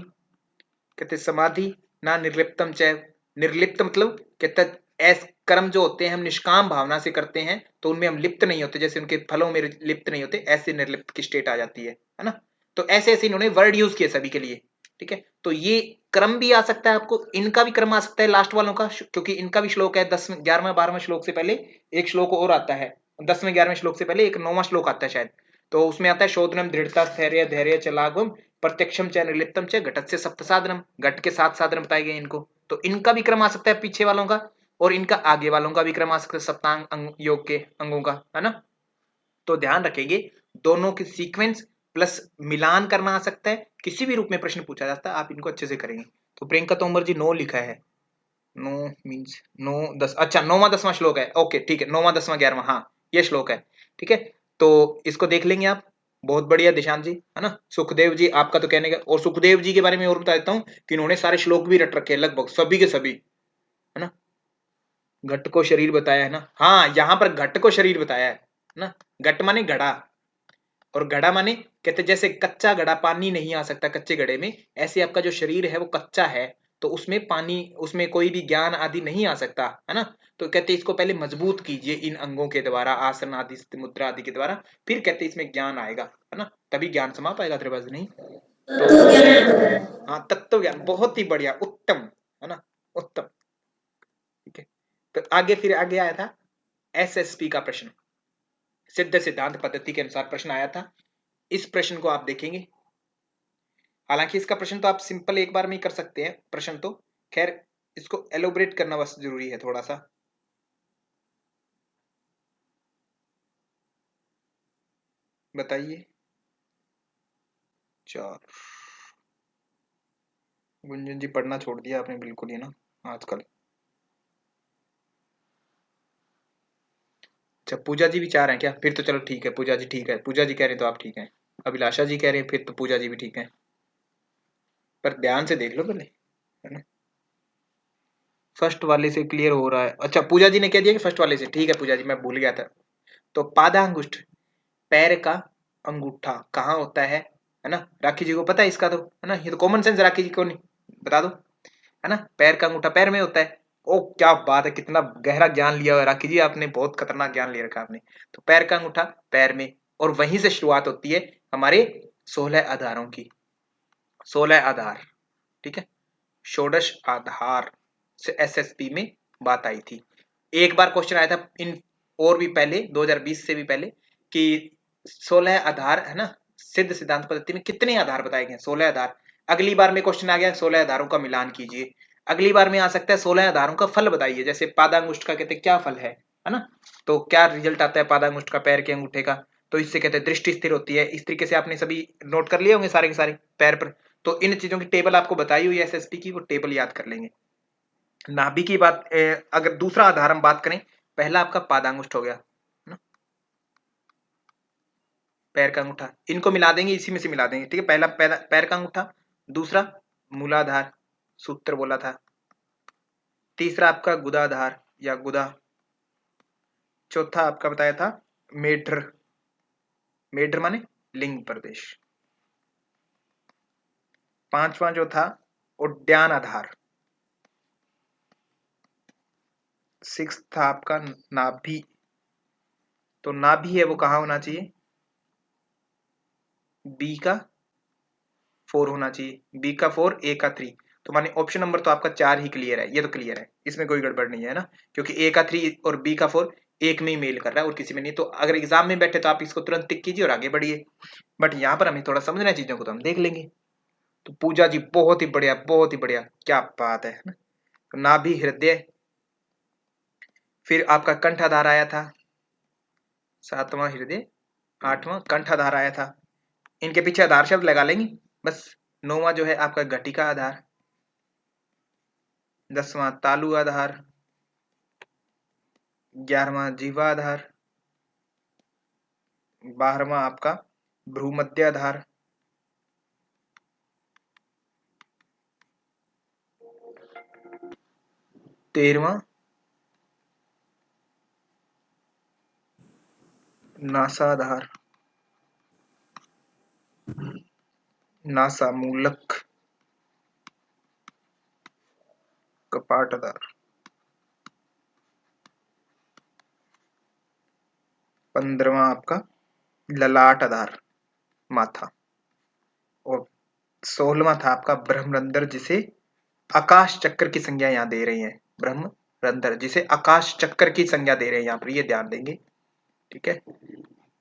कहते समाधि ना निर्लिप्तम चैव, निर्लिप्त मतलब कहते ऐसे कर्म जो होते हैं हम निष्काम भावना से करते हैं तो उनमें हम लिप्त नहीं होते, जैसे उनके फलों में लिप्त नहीं होते, ऐसे निर्लिप्त की स्टेट आ जाती है ना। तो ऐसे ऐसे इन्होंने वर्ड यूज किए सभी के लिए। ठीक है, तो ये क्रम भी आ सकता है आपको, इनका भी क्रम आ सकता है लास्ट वालों का, क्योंकि इनका भी श्लोक है 10वें 11वें 12वें श्लोक से पहले एक श्लोक और आता है, 10वें 11वें श्लोक से पहले एक 9वां श्लोक आता है शायद, तो उसमें आता है शोधनम दृढ़ता स्थैर्य धैर्य च लाघवम प्रत्यक्षम च निर्लिप्तम च घटत से सप्त साधनम, घट के 7 साधन बताए गए इनको। तो इनका भी क्रम आ सकता है पीछे वालों का, और इनका आगे वालों का भी क्रम आ सकता है सप्तांग योग के अंगों का, है ना। तो ध्यान रखेंगे दोनों की सीक्वेंस प्लस मिलान करना आ सकता है, किसी भी रूप में प्रश्न पूछा जाता है, आप इनको अच्छे से करेंगे। तो प्रियंका तोमर जी 9 लिखा है, 9 मींस 9 10, अच्छा 9वां 10वां श्लोक है, ओके ठीक है, 9वां 10वां 11वां, हाँ ये श्लोक है। ठीक है, तो इसको देख लेंगे आप। बहुत बढ़िया दिशांत जी, है ना। सुखदेव जी आपका तो कहने का, और सुखदेव जी के बारे में और बता देता हूँ कि इन्होंने सारे श्लोक भी रट रखे हैं लगभग सभी के सभी, है ना। घट को शरीर बताया है ना, हाँ यहाँ पर घट को शरीर बताया है ना। घट माने घड़ा, और घड़ा माने कहते जैसे कच्चा घड़ा पानी नहीं आ सकता कच्चे घड़े में, ऐसे आपका जो शरीर है वो कच्चा है, तो उसमें पानी, उसमें कोई भी ज्ञान आदि नहीं आ सकता, है ना। तो कहते इसको पहले मजबूत कीजिए इन अंगों के द्वारा, आसन आदि मुद्रा आदि के द्वारा, फिर कहते इसमें ज्ञान आएगा, है ना, तभी ज्ञान समा पाएगा, अदरवाइज नहीं। तो तत्व ज्ञान बताया। हाँ तत्व ज्ञान बहुत ही बढ़िया, उत्तम, है ना, उत्तम। ठीक है, तो आगे फिर आगे आया था एसएसपी का प्रश्न, सिद्ध सिद्धांत पद्धति के अनुसार प्रश्न आया था। इस प्रश्न को आप देखेंगे, हालांकि इसका प्रश्न तो आप सिंपल एक बार में ही कर सकते हैं प्रश्न तो, खैर इसको एलोबरेट करना बस जरूरी है थोड़ा सा। बताइए 4, गुंजन जी पढ़ना छोड़ दिया आपने बिल्कुल ही ना आजकल। अच्छा पूजा जी भी चाह रहे हैं क्या? फिर तो चलो ठीक है, पूजा जी ठीक है, पूजा जी कह रहे हैं तो आप ठीक हैं, अभिलाषा जी कह रहे हैं फिर तो पूजा जी भी ठीक है, पर ध्यान से देख लो पहले, है ना। फर्स्ट वाले से क्लियर हो रहा है, अच्छा पूजा जी ने कह दिया कि फर्स्ट वाले से, ठीक है पूजा जी मैं भूल गया था। तो पादांगुष्ठ पैर का अंगूठा कहाँ होता है ना। राखी जी को पता है इसका तो, है ना, ये तो कॉमन सेंस राखी जी को नहीं बता दो, है ना। पैर का अंगूठा पैर में होता है। ओ क्या बात है, कितना गहरा ज्ञान लिया हुआ है राखी जी आपने, बहुत खतरनाक ज्ञान ले रखा आपने। तो पैर का अंगूठा पैर में, और वहीं से शुरुआत होती है हमारे 16 आधारों की, 16 आधार। ठीक है, षोडश आधार से एसएसपी में बात आई थी। एक बार क्वेश्चन आया था इन, और भी पहले 2020 से भी पहले, कि 16 आधार, है ना, सिद्ध सिद्धांत पद्धति में कितने आधार बताए गए? 16 आधार। अगली बार में क्वेश्चन आ गया 16 आधारों का मिलान कीजिए। अगली बार में आ सकता है 16 आधारों का फल बताइए, जैसे पादांगुष्ठ का कहते क्या फल है ना। तो क्या रिजल्ट आता है पादांगुष्ठ का, पैर के अंगूठे का? तो इससे कहते हैं दृष्टि स्थिर होती है। इस तरीके से आपने सभी नोट कर लिए होंगे सारे के सारे पैर पर। तो इन चीजों की टेबल आपको बताई हुई है एसएसपी की, वो टेबल याद कर लेंगे। नाभि की बात, अगर दूसरा आधार हम बात करें, पहला आपका पादांगुष्ठ हो गया ना, पैर का अंगूठा, इनको मिला देंगे, इसी में से मिला देंगे। ठीक है, पहला पैर का अंगूठा, दूसरा मूलाधार, सूत्र बोला था, तीसरा आपका गुदाधार या गुदा, चौथा आपका बताया था मेढ्र, मेढ्र माने लिंग प्रदेश, पांचवा जो था उद्यान आधार, 6 था आपका नाभि, तो नाभि है वो कहाँ होना चाहिए, बी का 4 होना चाहिए, बी का 4 ए का 3। तो माने ऑप्शन नंबर तो आपका 4 ही क्लियर है, ये तो क्लियर है, इसमें कोई गड़बड़ नहीं है ना, क्योंकि ए का 3 और बी का 4 एक में ही मेल कर रहा है और किसी में नहीं। तो अगर एग्जाम में बैठे तो आप इसको तुरंत टिक कीजिए और आगे बढ़िए, बट यहाँ पर हमें थोड़ा समझना है चीजों को, तो हम देख लेंगे। तो पूजा जी बहुत ही बढ़िया, बहुत ही बढ़िया, क्या बात है ना। तो नाभि हृदय, फिर आपका कंठाधार आया था, 7वां हृदय, 8वां कंठाधार आया था। इनके पीछे आधार शब्द लगा लेंगे बस। 9वां जो है आपका घटिका आधार, 10वां तालु आधार, 11वां जीवा आधार, 12वां आपका भ्रूमध्य आधार, 13वां नासाधार, नासा मूलक, कपाट आधार, 15वां आपका ललाट आधार, माथा, और 16वां था आपका ब्रह्मरंध्र, जिसे आकाश चक्र की संज्ञा यहाँ दे रही है, ब्रह्मरंध्र जिसे आकाश चक्र की संज्ञा दे रहे हैं यहाँ पर, ये ध्यान देंगे, ठीक है।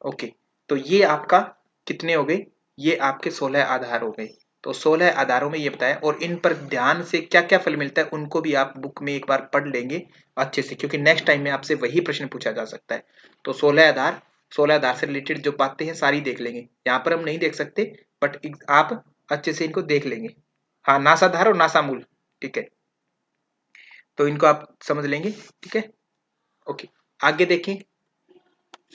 ओके, तो ये आपका कितने हो गए, ये आपके 16 आधार हो गए। तो 16 आधारों में ये बताया, और इन पर ध्यान से क्या क्या फल मिलता है उनको भी आप बुक में एक बार पढ़ लेंगे अच्छे से, क्योंकि नेक्स्ट टाइम में आपसे वही प्रश्न पूछा जा सकता है। तो 16 आधार, 16 आधार से रिलेटेड जो बातें हैं सारी देख लेंगे, यहाँ पर हम नहीं देख सकते, बट आप अच्छे से इनको देख लेंगे। हाँ, नासाधार और नासामूल, ठीक है, तो इनको आप समझ लेंगे, ठीक है। ओके, आगे देखें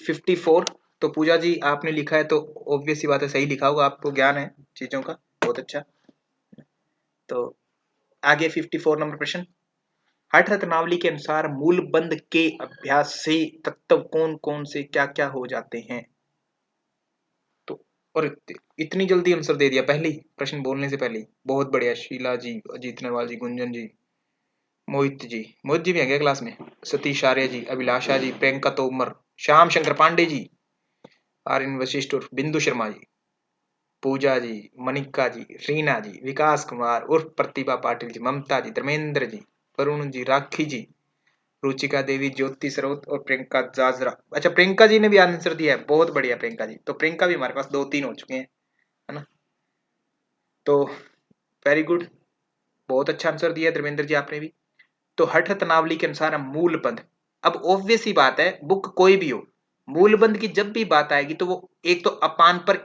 54। तो पूजा जी आपने लिखा है तो ऑब्वियस ही बात है, सही लिखा होगा, आपको ज्ञान है चीजों का, बहुत अच्छा। तो आगे 54 नंबर प्रश्न, हठ रत्नावली के अनुसार मूल बंध के अभ्यास से तत्व कौन कौन से क्या क्या हो जाते हैं। तो और इतनी जल्दी आंसर दे दिया पहले ही प्रश्न बोलने से पहले ही, बहुत बढ़िया। शीला जी, अजीत नरवाल जी, गुंजन जी, मोहित जी भी है क्या क्लास में, सतीश आर्य जी, अभिलाषा जी, प्रियंका तोमर, श्याम शंकर पांडे जी, आर्यन वशिष्ठ और बिंदु शर्मा जी, पूजा जी, मनिका जी, रीना जी, विकास कुमार उर्फ प्रतिभा पाटिल जी, ममता जी, धर्मेंद्र जी, वरुण जी, राखी जी, रुचिका देवी, ज्योति सरोत और प्रियंका जाजरा। अच्छा, प्रियंका जी ने भी आंसर दिया है, बहुत बढ़िया प्रियंका जी। तो प्रियंका भी हमारे पास 2-3 हो चुके हैं, है ना। तो वेरी गुड, बहुत अच्छा आंसर दिया धर्मेंद्र जी आपने भी। तो हठ रत्नावली के अनुसार हम मूल बंध, अब ऑब्वियस ही बात है, बुक कोई भी हो, मूल बंध की जब भी बात आएगी तो वो एक तो अपान पर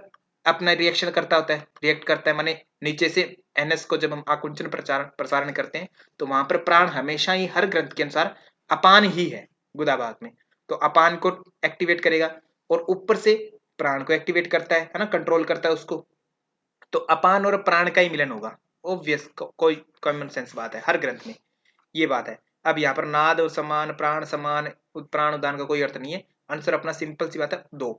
अपना रिएक्शन करता होता है, रिएक्ट करता है, माने नीचे से एनएस को जब हम आकुंचन प्रसारण करते हैं तो वहां पर प्राण हमेशा ही हर ग्रंथ के अनुसार अपान ही है गुदा भाग में, तो अपान को एक्टिवेट करेगा और ऊपर से प्राण को एक्टिवेट करता है ना, कंट्रोल करता है उसको। तो अपान और प्राण का ही मिलन होगा, ऑब्वियस, कोई कॉमन सेंस बात है हर ग्रंथ में, ये बात है। अब यहाँ पर नाद और समान, प्राण समान, प्राण उदान का कोई अर्थ नहीं है, आंसर अपना सिंपल सी बात है 2।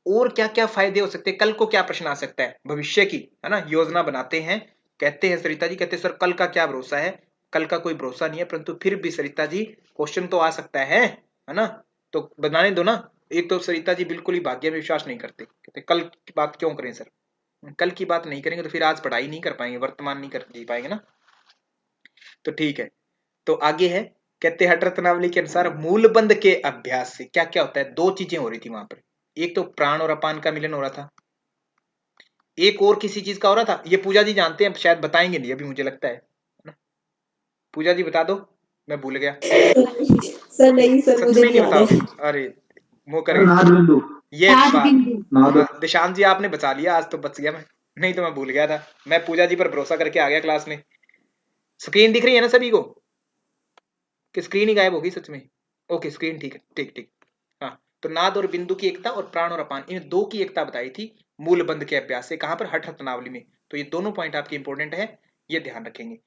और क्या क्या फायदे हो सकते हैं, कल को क्या प्रश्न आ सकता है भविष्य की, है ना, योजना बनाते हैं, कहते हैं सरिता जी, कहते हैं सर कल का क्या भरोसा है, कल का कोई भरोसा नहीं है, परंतु फिर भी सरिता जी क्वेश्चन तो आ सकता है ना, तो बनाने दो ना। एक तो सरिता जी बिल्कुल ही भाग्य में विश्वास नहीं करते, कहते कल की बात क्यों करें सर, कल की बात नहीं करेंगे तो फिर आज पढ़ाई नहीं कर पाएंगे, वर्तमान नहीं कर जी पाएंगे ना। तो ठीक है, तो आगे है, कहते हैं हठ रत्नावली के अनुसार मूल बंध के अभ्यास से क्या क्या होता है, 2 चीजें हो रही थी वहां पर, एक तो प्राण और अपान का मिलन हो रहा था, एक और किसी चीज का हो रहा था, ये पूजा जी जानते हैं, शायद बताएंगे नहीं अभी, मुझे लगता है ना। पूजा जी बता दो, मैं भूल गया। सर नहीं सर, सच मुझे में नहीं नहीं याद है। बताओगे, अरे मुंह कर गए ये बात। दिशांत जी आपने बचा लिया, आज तो बच गया मैं, नहीं तो मैं भूल गया था। मैं पूजा जी पर भरोसा करके आ गया क्लास में। स्क्रीन दिख रही है ना सभी को, कि स्क्रीन ही गायब होगी सच में। ओके, स्क्रीन ठीक है, ठीक ठीक। हाँ, तो नाद और बिंदु की एकता और प्राण और अपान, इन 2 की एकता बताई थी मूल बंध के अभ्यास से, कहां पर, हठ रत्नावली में। तो ये दोनों पॉइंट आपके इंपॉर्टेंट है, ये ध्यान रखेंगे।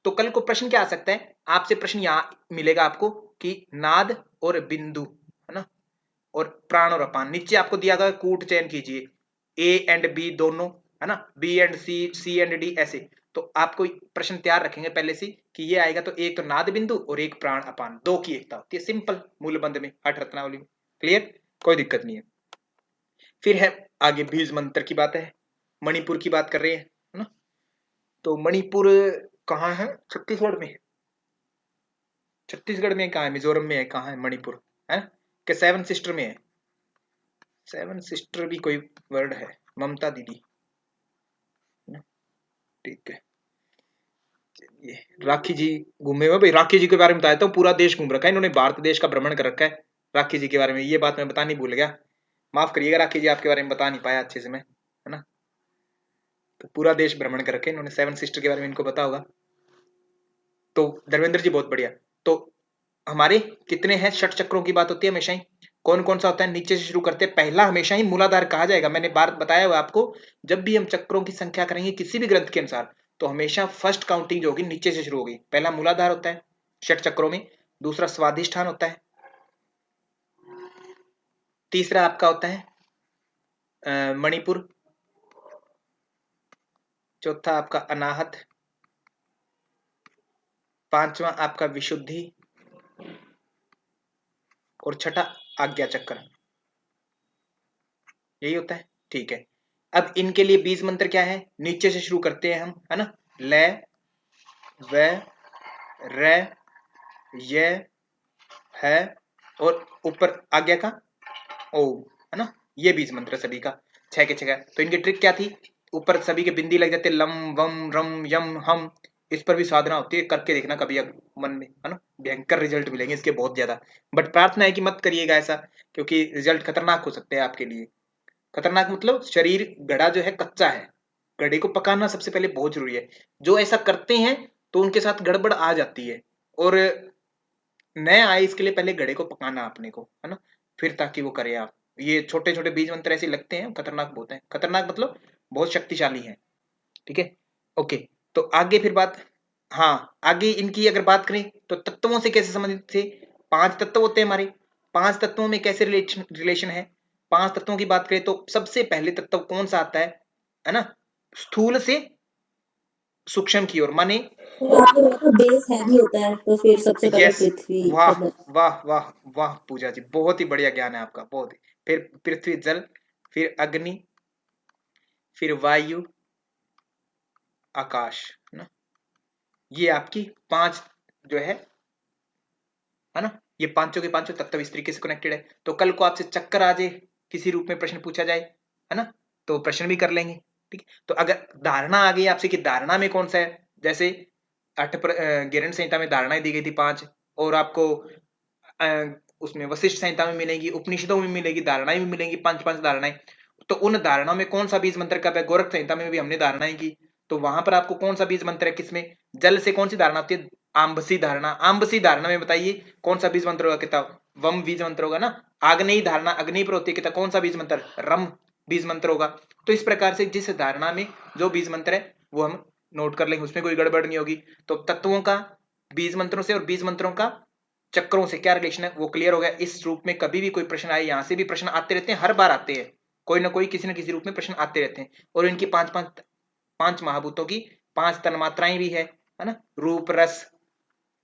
तो कल को प्रश्न क्या आ सकता है आपसे, प्रश्न यहां मिलेगा आपको कि नाद और बिंदु, है ना, और प्राण और अपान, नीचे आपको दिया गया कूट चयन कीजिए, ए एंड बी दोनों, है ना, B and C, C and D, ऐसे। तो आपको प्रश्न तैयार रखेंगे पहले से कि ये आएगा तो एक तो नाद बिंदु और एक प्राण अपान, दो की एकता होती है सिंपल मूलबंध में, आठ रत्नावली में। क्लियर, कोई दिक्कत नहीं है। फिर है आगे बीज मंत्र की बात है, मणिपुर की बात कर रहे हैं, है ना। तो मणिपुर कहाँ है? छत्तीसगढ़ में। छत्तीसगढ़ में कहाँ है? मिजोरम में है? कहाँ है मणिपुर? है कि सेवन सिस्टर में है? सेवन सिस्टर भी कोई वर्ड है, ममता दीदी, ठीक है। चलिए, राखी जी घूमे हुए भाई, राखी जी के बारे में बताया तो पूरा देश घूम रखा है इन्होंने, भारत देश का भ्रमण कर रखा है राखी जी के बारे में। ये बात मैं बतानी भूल गया, माफ करिएगा राखी जी, आपके बारे में बता नहीं पाया अच्छे से मैं, है ना। तो पूरा देश भ्रमण कर रखे इन्होंने, सेवन सिस्टर के बारे में इनको पता होगा। तो धर्मेंद्र जी बहुत बढ़िया। तो हमारे कितने हैं षट चक्रों की बात होती है हमेशा ही, कौन कौन सा होता है? नीचे से शुरू करते हैं, पहला हमेशा ही मूलाधार कहा जाएगा, मैंने बार बताया हुआ आपको। जब भी हम चक्रों की संख्या करेंगे किसी भी ग्रंथ के अनुसार, तो हमेशा फर्स्ट काउंटिंग जो होगी नीचे से शुरू होगी। पहला मूलाधार होता है षट चक्रों में, दूसरा स्वाधिष्ठान होता है, तीसरा आपका होता है मणिपुर, चौथा आपका अनाहत, पांचवा आपका विशुद्धि, और छठा आज्ञा चक्र। यही होता है, ठीक है। अब इनके लिए बीज मंत्र क्या है? नीचे से शुरू करते हैं हम, है ना। ले, व, रे, ये, है, और ऊपर आज्ञा का ओ, है ना। ये बीज मंत्र सभी का, छह के छह। तो इनकी ट्रिक क्या थी? ऊपर सभी के बिंदी लग जाते, लम वम रम यम हम। इस पर भी साधना होती है, करके देखना कभी मन में, है ना। भयंकर रिजल्ट मिलेंगे इसके, बहुत ज्यादा। बट प्रार्थना है कि मत करिएगा ऐसा, क्योंकि रिजल्ट खतरनाक हो सकते हैं आपके लिए। खतरनाक मतलब शरीर घड़ा जो है कच्चा है, घड़े को पकाना सबसे पहले बहुत जरूरी है। जो ऐसा करते हैं तो उनके साथ गड़बड़ आ जाती है, और नए आए इसके लिए पहले घड़े को पकाना अपने को, है ना, फिर ताकि वो करे आप। ये छोटे छोटे बीज मंत्र ऐसे लगते हैं, खतरनाक बहुत है, खतरनाक मतलब बहुत शक्तिशाली है, ठीक है। ओके, तो आगे फिर बात, हाँ आगे इनकी अगर बात करें तो तत्वों से कैसे संबंधित थे? पांच तत्व होते हैं हमारे, पांच तत्वों में कैसे रिलेशन है? पांच तत्वों की बात करें तो सबसे पहले तत्व कौन सा आता है ना, स्थूल से सूक्ष्म की ओर, माने तो आपने बोला था बेस हैवी होता है, तो फिर सबसे पहले यस, पृथ्वी वाह मतलब। वाह वाह वाह पूजा जी, बहुत ही बढ़िया ज्ञान है आपका, बहुत ही। फिर पृथ्वी जल, फिर अग्नि, फिर वायु, आकाश, है ना। ये आपकी पांच जो है ना, ये पांचों के पांचों तत्व इस तरीके से कनेक्टेड है। तो कल को आपसे चक्कर आ जाए, किसी रूप में प्रश्न पूछा जाए, है ना, तो प्रश्न भी कर लेंगे, ठीक। तो अगर धारणा आ गई आपसे कि धारणा में कौन सा है, जैसे गिरण संहिता में धारणाएं दी गई थी पांच, और आपको उसमें वशिष्ठ संहिता में मिलेगी, उपनिषदों में मिलेगी, धारणाएं भी मिलेंगी, पांच पांच धारणाएं। तो उन धारणाओं में कौन सा बीज मंत्र कब है? गोरख संहिता में भी हमने धारणाएं की, तो वहां पर आपको कौन सा बीज मंत्र है? किसमें? जल से कौन सी धारणा होती है? आंबसी धारणा। आंबसी धारणा में बताइए कौन सा बीज मंत्र होगा? किताब वम बीज मंत्र होगा ना। आग्नेयी धारणा, अग्नि पर होती है किताब, कौन सा बीज मंत्र? रम बीज मंत्र होगा। तो इस प्रकार से जिस धारणा में जो बीज मंत्र है वो हम नोट कर लेंगे, उसमें कोई गड़बड़ नहीं होगी। तो तत्वों का बीज मंत्रों से और बीज मंत्रों का चक्रों से क्या रिलेशन है वो क्लियर हो गया। इस रूप में कभी भी कोई प्रश्न आए, यहां से भी प्रश्न आते रहते हैं, हर बार आते हैं, कोई ना कोई किसी न किसी रूप में प्रश्न आते रहते हैं। और इनकी पांच पांच पांच महाभूतों की पांच तन्मात्राएं भी है ना, रूप रस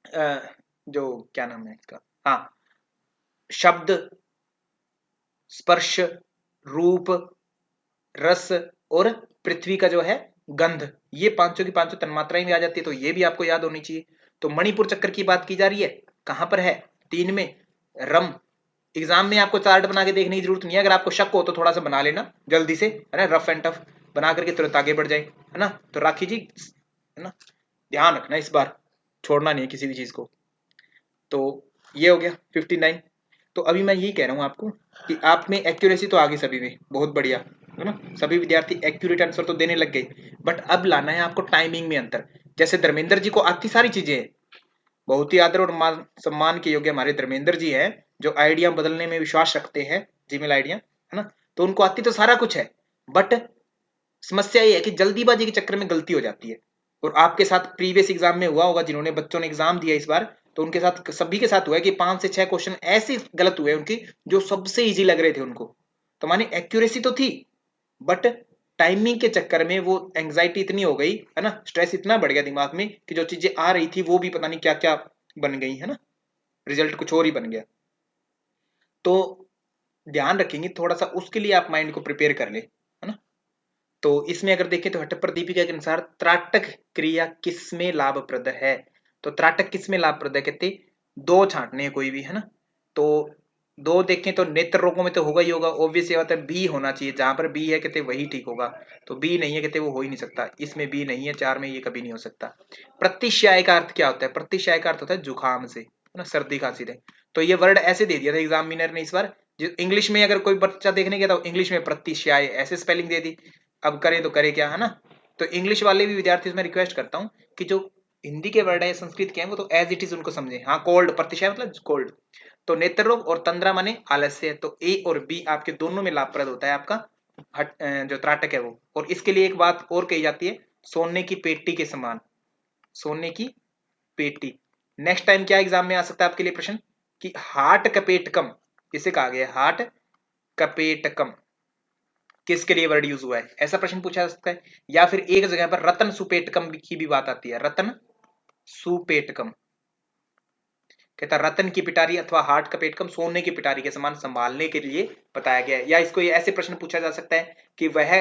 जो क्या नाम है इसका, हाँ, शब्द, स्पर्श, रूप, रस, और पृथ्वी का जो है गंध, ये पांचों की पांचों तन्मात्राएं भी आ जाती है, तो ये भी आपको याद होनी चाहिए। तो मणिपुर चक्कर की बात की जा रही है, कहां पर है? तीन में, रम। एग्जाम में आपको चार्ट बना के देखने की जरूरत नहीं है, अगर आपको शक हो तो थोड़ा सा बना लेना जल्दी से, है ना, रफ एंड टफ बना करके तुरंत आगे बढ़ जाए, है ना। तो राखी जी, है ना, ध्यान रखना, इस बार छोड़ना नहीं है किसी भी चीज को। तो ये हो गया 59। तो अभी मैं यही कह रहा हूँ आपको कि आप में एक्यूरेसी तो आ गई सभी में, बहुत बढ़िया, है ना। सभी विद्यार्थी एक्यूरेट आंसर तो देने लग गए, बट अब लाना है आपको टाइमिंग में अंतर। जैसे धर्मेंद्र जी को आती सारी चीजें हैं, बहुत ही आदर और मान सम्मान के योग्य हमारे धर्मेंद्र जी हैं, जो आइडिया बदलने में विश्वास रखते हैं, जीमेल आइडिया, है ना। तो उनको आती तो सारा कुछ है, बट समस्या ये है कि जल्दीबाजी के चक्कर में गलती हो जाती है। और आपके साथ प्रीवियस एग्जाम में हुआ होगा, जिन्होंने बच्चों ने एग्जाम दिया इस बार, तो उनके साथ, सभी के साथ हुआ है कि 5 से 6 क्वेश्चन ऐसे गलत हुए उनकी, जो सबसे इजी लग रहे थे उनको। तो माने एक्यूरेसी तो थी, बट टाइमिंग के चक्कर में वो एंग्जाइटी इतनी हो गई है ना, स्ट्रेस इतना बढ़ गया दिमाग में कि जो चीजें आ रही थी वो भी पता नहीं क्या क्या बन गई है ना, रिजल्ट कुछ और ही बन गया। तो ध्यान रखेंगे थोड़ा सा, उसके लिए आप माइंड को प्रिपेयर कर ले, है ना। तो इसमें अगर देखें तो हठप्रदीपिका के अनुसार त्राटक क्रिया किसमें लाभप्रद है, तो त्राटक किसमें लाभप्रद है, कहते दो छांटने हैं कोई भी, है ना। तो दो देखें तो नेत्र रोगों में तो होगा ही होगा, ऑब्वियस ये बात है, बी होना चाहिए, जहां पर बी है कहते वही ठीक होगा, तो बी नहीं है कहते वो हो ही नहीं सकता, इसमें बी नहीं है, चार में ये कभी नहीं हो सकता। प्रतिश्याय का अर्थ क्या होता है, प्रतिश्याय का अर्थ होता है जुकाम से, है ना, सर्दी खांसी से। तो ये वर्ड ऐसे दे दिया था एग्जामिनर ने इस बार, जो इंग्लिश में अगर कोई बच्चा देखने गया तो इंग्लिश में प्रतिश्याय ऐसे स्पेलिंग दे दी, अब करे तो करे क्या, है ना। तो इंग्लिश वाले भी विद्यार्थी मैं रिक्वेस्ट करता हूँ कि जो हिंदी के वर्ड है संस्कृत के हैं वो तो एज इट इज उनको समझे। हाँ, कोल्ड, प्रतिशय मतलब कोल्ड। तो नेत्र रोग और तंद्रा माने आलस्य, तो ए और बी आपके दोनों में लाभप्रद होता है आपका जो त्राटक है वो। और इसके लिए एक बात और कही जाती है, सोने की पेटी के समान, सोने की पेटी। नेक्स्ट टाइम क्या एग्जाम में आ सकता है आपके लिए प्रश्न कि हार्ट कपेटकम किसे कहा गया है, हार्ट कपेटकम किसके लिए वर्ड यूज हुआ है, ऐसा प्रश्न पूछा जा सकता है। या फिर एक जगह पर रतन सुपेटकम की भी बात आती है, रतन सुपेटकम, कहता रतन की पिटारी अथवा हार्ट कपेटकम सोने की पिटारी के समान संभालने के लिए बताया गया है। या इसको ये ऐसे प्रश्न पूछा जा सकता है कि वह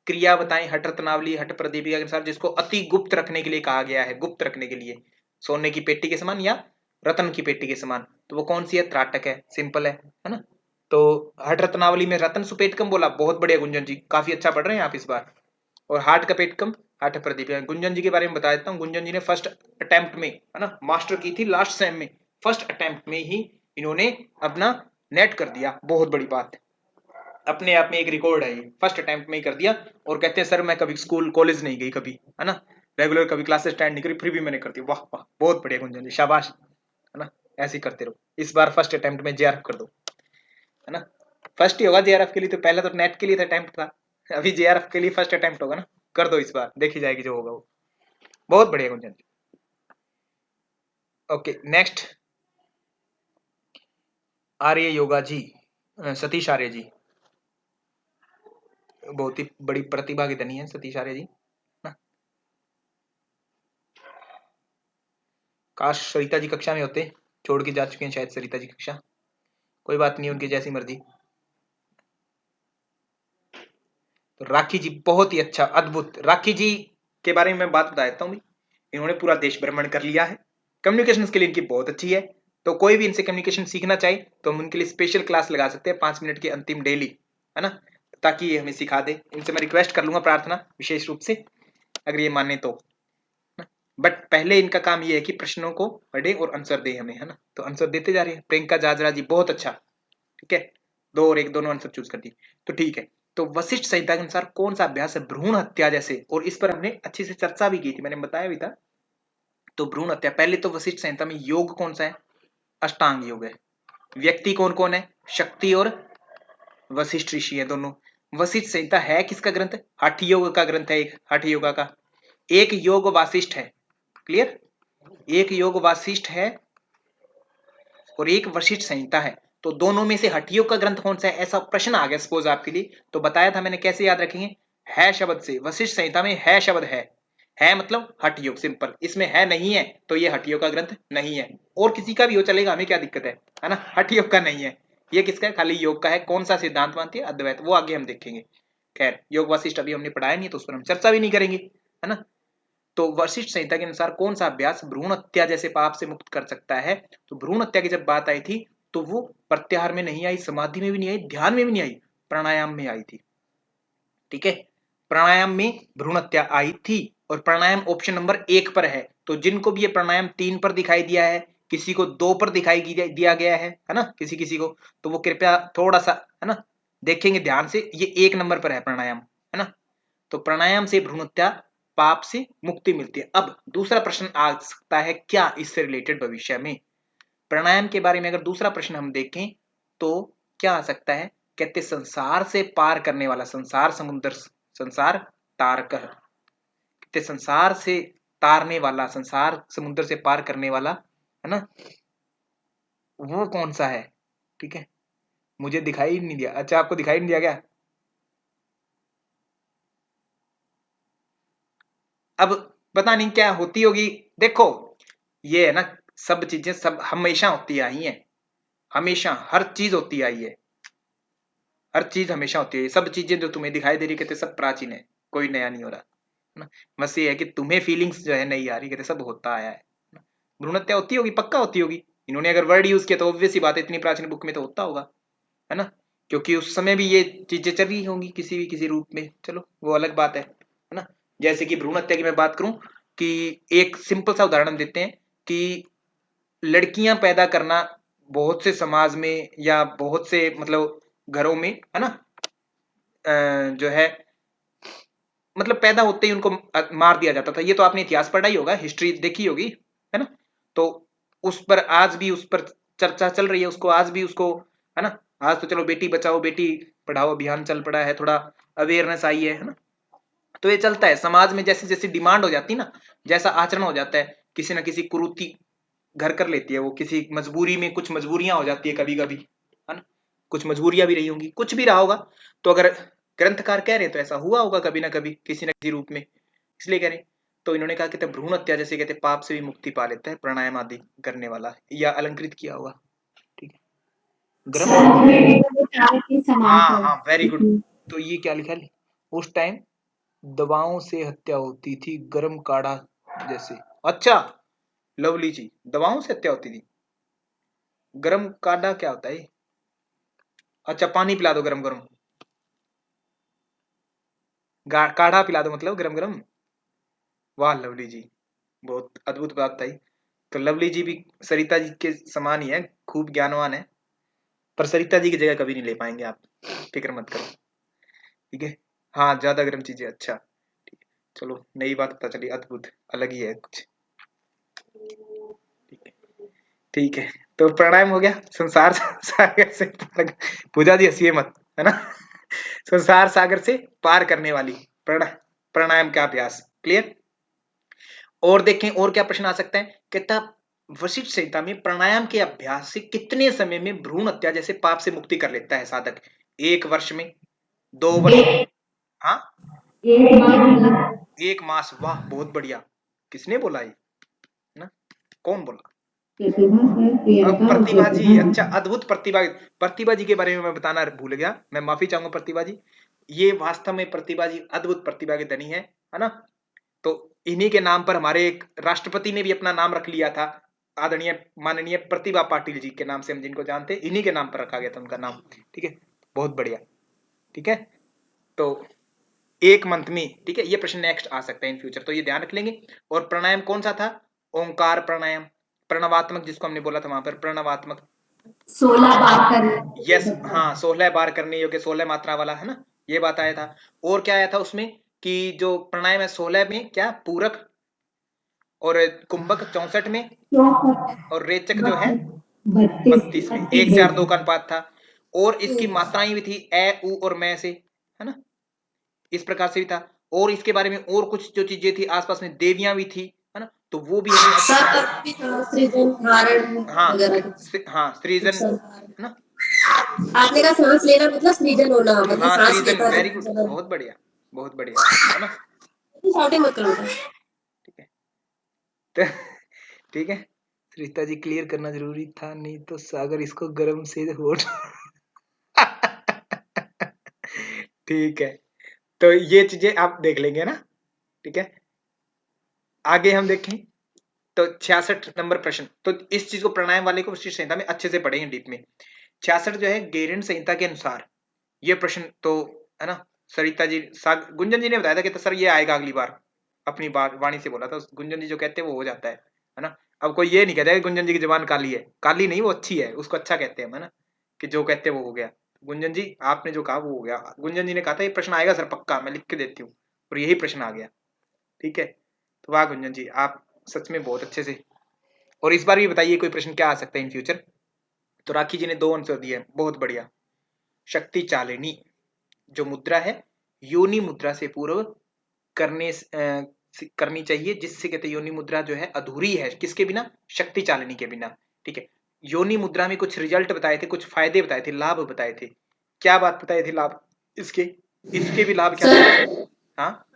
क्रिया बताएं हठ रत्नावली हठ प्रदीपिका के अनुसार जिसको अति गुप्त रखने के लिए कहा गया है, गुप्त रखने के लिए, सोने की पेटी के समान या रतन की पेटी के समान, तो वो कौन सी है, त्राटक है, सिंपल है ना। तो हठ रत्नावली में रतन सुपेटकम बोला, बहुत बढ़िया गुंजन जी, काफी अच्छा पढ़ रहे हैं आप इस बार। और हार्ट कपेटकम हठ प्रदीपिका, गुंजन जी के बारे में बता देता हूँ, गुंजन जी ने फर्स्ट अटेम्प्ट में, है ना, मास्टर की थी लास्ट सेम में, फर्स्ट अटेम्प्ट में ही इन्होंने अपना नेट कर दिया, बहुत बड़ी बात है, अपने आप में एक रिकॉर्ड है ये, फर्स्ट अटेम्प्ट में ही कर दिया। और कहते हैं सर मैं कभी स्कूल कॉलेज नहीं गई कभी, है ना, रेगुलर कभी क्लासेस अटेंड नहीं करी, फिर भी मैंने कर दिया, वाह वाह बहुत बढ़िया गुंजन जी, शाबाश, है ना, ऐसे ही करते रहो। इस बार फर्स्ट अटेम्प्ट में जेआरएफ कर दो, है ना, फर्स्ट ही होगा जेआरएफ के लिए, तो पहले तो नेट के लिए अटेम्प्ट था, अभी जेआरएफ के लिए फर्स्ट अटेम्प्ट होगा ना, कर दो इस बार, देखी जाएगी जो होगा वो, बहुत बढ़िया गुंजन जी। ओके नेक्स्ट, आर्य योगा जी, सतीश आर्य जी, बहुत ही बड़ी प्रतिभा की धनी है सतीश आर्य जी ना। काश सरिता जी कक्षा में होते, छोड़ के जा चुके हैं शायद सरिता जी कक्षा, कोई बात नहीं, उनकी जैसी मर्जी। तो राखी जी बहुत ही अच्छा, अद्भुत, राखी जी के बारे में मैं बात बता देता हूँ, इन्होंने पूरा देश भ्रमण कर लिया है, कम्युनिकेशन स्किल इनकी बहुत अच्छी है। तो कोई भी इनसे कम्युनिकेशन सीखना चाहे तो हम उनके लिए स्पेशल क्लास लगा सकते हैं 5 मिनट की अंतिम डेली, है ना, ताकि ये हमें सिखा दे। इनसे मैं रिक्वेस्ट कर लूंगा, प्रार्थना विशेष रूप से, अगर ये माने तो। बट पहले इनका काम ये है कि प्रश्नों को पढ़े और आंसर दे हमें, है ना, तो आंसर देते जा रहे हैं। प्रियंका जाजरा जी बहुत अच्छा, ठीक है, 2 और 1 दोनों आंसर चूज कर दिए, तो ठीक है। तो वशिष्ठ संहिता के अनुसार कौन सा अभ्यास है भ्रूण हत्या जैसे, और इस पर हमने अच्छी से चर्चा भी की थी, मैंने बताया भी था। तो भ्रूण हत्या, पहले तो वशिष्ठ संहिता में योग कौन सा है, अष्टांग योग है। व्यक्ति कौन कौन है, शक्ति और वशिष्ठ ऋषि है दोनों। वशिष्ठ संहिता है किसका ग्रंथ, हठ योग का ग्रंथ है, एक हठ योगा का, एक योग वासिष्ठ है, क्लियर, एक योग वासिष्ठ है और एक वशिष्ठ संहिता है। तो दोनों में से हठ योग का ग्रंथ कौन सा है, ऐसा प्रश्न आ गया सपोज आपके लिए, तो बताया था मैंने कैसे याद रखेंगे, है शब्द से, वशिष्ठ संहिता में है शब्द है मतलब हठ योग, सिंपल, इसमें है नहीं है तो ये हठ योग का ग्रंथ नहीं है। और किसी का भी हो चलेगा, हमें क्या दिक्कत है ना, हठ योग का नहीं है, ये किसका है, खाली योग का है। कौन सा सिद्धांत मानती है, अद्वैत, वो आगे हम देखेंगे। खैर योग वासिष्ठ अभी हमने पढ़ाया नहीं है तो उस पर हम चर्चा भी नहीं करेंगे, है ना। तो वशिष्ठ संहिता के अनुसार कौन सा अभ्यास भ्रूण हत्या जैसे पाप से मुक्त कर सकता है, तो भ्रूण हत्या की जब बात आई थी तो वो प्रत्याहार में नहीं आई, समाधि में भी नहीं आई, ध्यान में भी नहीं आई, प्राणायाम में आई थी, ठीक है, प्राणायाम में भ्रूण हत्या आई थी। और प्राणायाम ऑप्शन नंबर 1 पर है, तो जिनको भी ये प्राणायाम 3 पर दिखाई दिया है, किसी को 2 पर दिखाई दिया गया है ना, किसी किसी को, तो वो कृपया थोड़ा सा, है ना, देखेंगे ध्यान से, ये 1 नंबर पर है प्राणायाम, है ना। तो प्राणायाम से भ्रूण हत्या पाप से मुक्ति मिलती है। अब दूसरा प्रश्न आ सकता है क्या इससे रिलेटेड भविष्य में, प्राणायाम के बारे में अगर दूसरा प्रश्न हम देखें तो क्या आ सकता है, कहते संसार से पार करने वाला, संसार समुद्र, संसार तारक, कहते संसार से तारने वाला, संसार समुद्र से पार करने वाला, है ना, वो कौन सा है, ठीक है, मुझे दिखाई नहीं दिया, अच्छा आपको दिखाई नहीं दिया क्या, पता नहीं क्या होती होगी। देखो ये है ना, सब चीजें सब हमेशा होती आई हैं, हमेशा हर चीज होती आई है, हर चीज हमेशा होती है। सब चीजें जो तुम्हें दिखाई दे रही कहते सब प्राचीन है, कोई नया नहीं हो रहा है ना। बस ये है कि तुम्हें फीलिंग्स जो है नहीं आ रही, कहते सब होता आया है ना। भ्रूण हत्या होती होगी, पक्का होती होगी। इन्होंने अगर वर्ड यूज किया तो ऑब्वियस ही बात है, इतनी प्राचीन बुक में तो होता होगा, है ना। क्योंकि उस समय भी ये चीजें चल रही होंगी किसी भी किसी रूप में, चलो वो अलग बात है ना। जैसे कि भ्रूण हत्या की मैं बात करूं कि एक सिंपल सा उदाहरण देते हैं कि लड़कियां पैदा करना बहुत से समाज में या बहुत से मतलब घरों में, है ना, जो है मतलब पैदा होते ही उनको मार दिया जाता था। ये तो आपने इतिहास पढ़ा ही होगा, हिस्ट्री देखी होगी, है ना। तो उस पर आज भी उस पर चर्चा चल रही है, उसको आज भी उसको, है ना। आज तो चलो बेटी बचाओ बेटी पढ़ाओ अभियान चल पड़ा है, थोड़ा अवेयरनेस आई है ना। तो ये चलता है समाज में, जैसे जैसी डिमांड हो जाती है ना, जैसा आचरण हो जाता है, किसी ना किसी कुरीति घर कर लेती है वो, किसी मजबूरी में कुछ मजबूरियां हो जाती है कभी कभी, है ना। कुछ मजबूरियां भी रही होंगी, कुछ भी रहा होगा। तो अगर ग्रंथकार कह रहे हैं तो ऐसा हुआ होगा कभी ना कभी किसी न किसी रूप में, इसलिए कह रहे हैं। तो इन्होंने कहा कहते भ्रूण हत्या जैसे कहते पाप से भी मुक्ति पा लेता है प्राणायाम आदि करने वाला, या अलंकृत किया होगा, ठीक है। गर्म, हाँ हाँ वेरी गुड। तो ये क्या लिखा है, उस टाइम दवाओं से हत्या होती थी, गर्म काढ़ा जैसे। अच्छा लवली जी, दवाओं से हत्या होती थी, गर्म काढ़ा क्या होता है? अच्छा पानी पिला दो गरम गरम, काढ़ा पिला दो मतलब गरम गरम। वाह लवली जी, बहुत अद्भुत बात बताई। तो लवली जी भी सरिता जी के समान ही है, खूब ज्ञानवान है, पर सरिता जी की जगह कभी नहीं ले पाएंगे आप, फिक्र मत करो, ठीक है। हाँ ज्यादा गर्म चीजें, अच्छा ठीक है। चलो नई बात पता चली, अद्भुत, अलग ही है कुछ, ठीक है। ठीक है, तो प्राणायाम हो गया, संसार सागर से पूजा जी हंसिए मत, है ना। संसार सागर से पार करने वाली प्राणायाम का अभ्यास, क्लियर। और देखें और क्या प्रश्न आ सकता है, कहता वशिष्ठ संहिता में प्राणायाम के अभ्यास से कितने समय में भ्रूण हत्या जैसे पाप से मुक्ति कर लेता है साधक? 1 वर्ष में, 2 वर्ष, हाँ 1 मास, वाह बहुत बढ़िया। किसने बोला ये, ना कौन बोला? प्रतिभा जी, अच्छा अद्भुत प्रतिभा। प्रतिभा जी के बारे में मैं बताना भूल गया, मैं माफी चाहूंगा प्रतिभा जी। ये वास्तव में प्रतिभा जी अद्भुत प्रतिभा के धनी है ना। तो इन्हीं के नाम पर हमारे एक राष्ट्रपति ने भी अपना नाम रख लिया था, आदरणीय माननीय प्रतिभा पाटिल जी के नाम से हम जिनको जानते हैं, इन्हीं के नाम पर रखा गया था उनका नाम, ठीक है। बहुत बढ़िया, ठीक है। तो 1 मंथ में, ठीक है, ये प्रश्न नेक्स्ट आ सकता है इन फ्यूचर, तो ये ध्यान रख लेंगे। और प्राणायाम कौन सा था? ओंकार प्राणायाम, प्रणवात्मक जिसको हमने बोला था वहां पर, प्रणवात्मक 16 बार करना। यस, हाँ 16 बार करने योग्य, 16 मात्रा वाला, है ना, ये बात आया था। और क्या आया था उसमें कि जो प्राणायाम है 16 में क्या पूरक, और कुंभक 64 में, और रेचक जो है 32 में, 1:4:2 का अनुपात था। और इसकी मात्राएं भी थी ए उ और मैं से, है ना, इस प्रकार से भी था। और इसके बारे में और कुछ जो चीजें थी आसपास में, देवियां भी थी, है ना, तो वो भी हमें सृजन धारण हाँ वगैरह। हाँ सृजन, है ना। आपने कहा सांस लेना मतलब सृजन होना, मतलब हाँ सांस सृजन, लेता वेरी गुड, है। बहुत बढ़िया, बहुत बढ़िया, है ना। शॉर्टिंग मत करो। ठीक है, तो ठीक है, सरिता जी क्लियर करना जरूरी था, नहीं तो सागर इसको गर्म से होट ठीक है, तो ये चीजें आप देख लेंगे ना, ठीक है। आगे हम देखें तो 66 नंबर प्रश्न, तो इस चीज को प्राणायाम वाले को विशिष्ट संहिता में अच्छे से पढ़ेंगे डीप में। 66 जो है गेरिन संहिता के अनुसार, ये प्रश्न तो, है ना, सरिता जी गुंजन जी ने बताया था कि तो सर ये आएगा अगली बार, अपनी बात वाणी से बोला था, गुंजन जी जो कहते हैं वो हो जाता है ना। अब कोई ये नहीं कहता कि गुंजन जी की जबान काली है, काली नहीं, वो अच्छी है, उसको अच्छा कहते हैं, है ना, कि जो कहते हैं वो हो गया। गुंजन जी आपने जो कहा वो हो गया, गुंजन जी ने कहा था ये प्रश्न आएगा सर पक्का, मैं लिख के देती हूँ, और यही प्रश्न आ गया, ठीक है। तो वाह गुंजन जी, आप सच में बहुत अच्छे से। और इस बार भी बताइए कोई प्रश्न क्या आ सकता है इन फ्यूचर। तो राखी जी ने 2 आंसर दिए, बहुत बढ़िया। शक्ति चालिनी जो मुद्रा है, योनि मुद्रा से पूर्व करनी चाहिए, जिससे कहते हैं योनि मुद्रा जो है अधूरी है, किसके बिना? शक्ति चालिनी के बिना, ठीक है। योनि मुद्रा में कुछ रिजल्ट बताए थे, कुछ फायदे बताए थे, लाभ बताए थे। क्या बात बताए थे लाभ इसके? इसके भी लाभ क्या थे? हाँ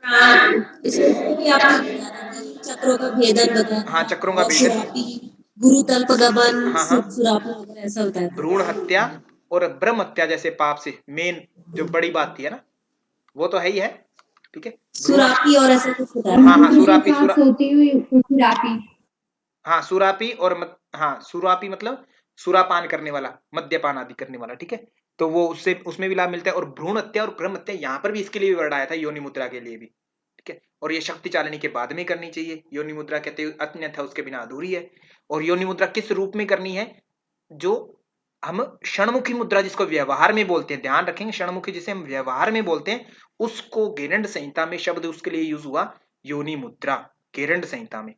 इसमें भी आपने बताया था कि चक्रों का भेदन बताया हाँ, था चक्रों का और भेदन, सुरापी, गुरुतल्प गमन, हाँ हाँ, सुरापी वगैरह ऐसा बताया था। भ्रूण हत्या और ब्रह्म हत्या जैसे पाप से मेन जो बड़ी बात थी है ना, वो तो है ही है। ठीक है, भ्रूण, सुरापी और ऐसा कुछ बताया हाँ हाँ, था। सुरापी, सोती हुई खुरापी। हाँ सुरापी और हाँ सुरापी मतलब सुरापान करने वाला, मद्यपान आदि करने वाला। ठीक है, तो वो उससे उसमें भी लाभ मिलता है। और भ्रूण हत्या और ब्रह्म हत्या यहाँ पर भी इसके लिए भी वर्ड आया था, योनि मुद्रा के लिए भी। ठीक है, और ये शक्ति चालनी के बाद में करनी चाहिए। योनि मुद्रा कहते हैं अन्यथा उसके बिना अधूरी है। और योनि मुद्रा किस रूप में करनी है? जो हम षणमुखी मुद्रा जिसको व्यवहार में बोलते हैं, ध्यान रखेंगे, षणमुखी जिसे हम व्यवहार में बोलते हैं, उसको गेरंड संहिता में शब्द उसके लिए यूज हुआ योनि मुद्रा, गेरंड संहिता में।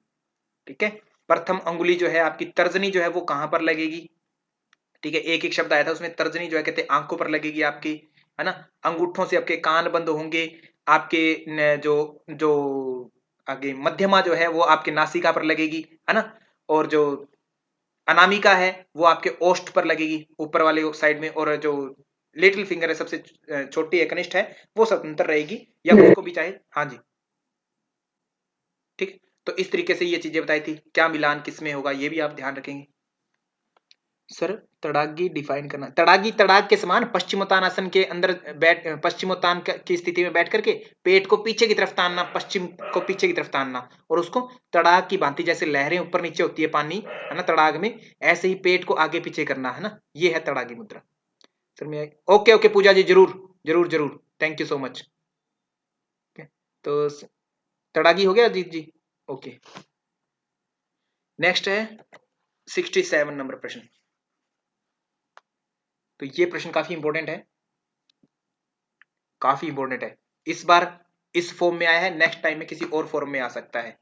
ठीक है, प्रथम अंगुली जो है आपकी, तर्जनी जो है वो कहां पर लगेगी? ठीक है, एक एक शब्द आया था उसमें, तर्जनी जो है कहते हैं आंखों पर लगेगी आपकी, है ना। अंगूठों से आपके कान बंद होंगे, आपके जो जो आगे मध्यमा जो है वो आपके नासिका पर लगेगी, है ना। और जो अनामिका है वो आपके ओष्ठ पर लगेगी, ऊपर वाले साइड में। और जो लिटिल फिंगर है, सबसे छोटी है, कनिष्ठ है, वो स्वतंत्र रहेगी, या उसको भी चाहे, हाँ जी। ठीक, तो इस तरीके से ये चीजें बताई थी। क्या मिलान किसमें होगा ये भी आप ध्यान रखेंगे। सर तड़ागी डिफाइन करना, तड़ागी तड़ाग के समान पश्चिमोत्तानासन के अंदर बैठ, पश्चिमोत्तान की स्थिति में बैठ करके पेट को पीछे की तरफ तानना, पश्चिम को पीछे की तरफ तानना, और उसको तड़ाग की भांति, जैसे लहरें ऊपर नीचे होती है पानी, है ना, तड़ाग में, ऐसे ही पेट को आगे पीछे करना, है ना। ये है तड़ागी मुद्रा। सर मैं, ओके ओके पूजा जी, जरूर जरूर जरूर, थैंक यू सो मच। तो तड़ागी हो गया अजीत जी, ओके। नेक्स्ट है 67 नंबर प्रश्न। तो ये प्रश्न काफी इंपॉर्टेंट है, काफी इंपॉर्टेंट है। इस बार इस फॉर्म में आया है, नेक्स्ट टाइम में किसी और फॉर्म में आ सकता है।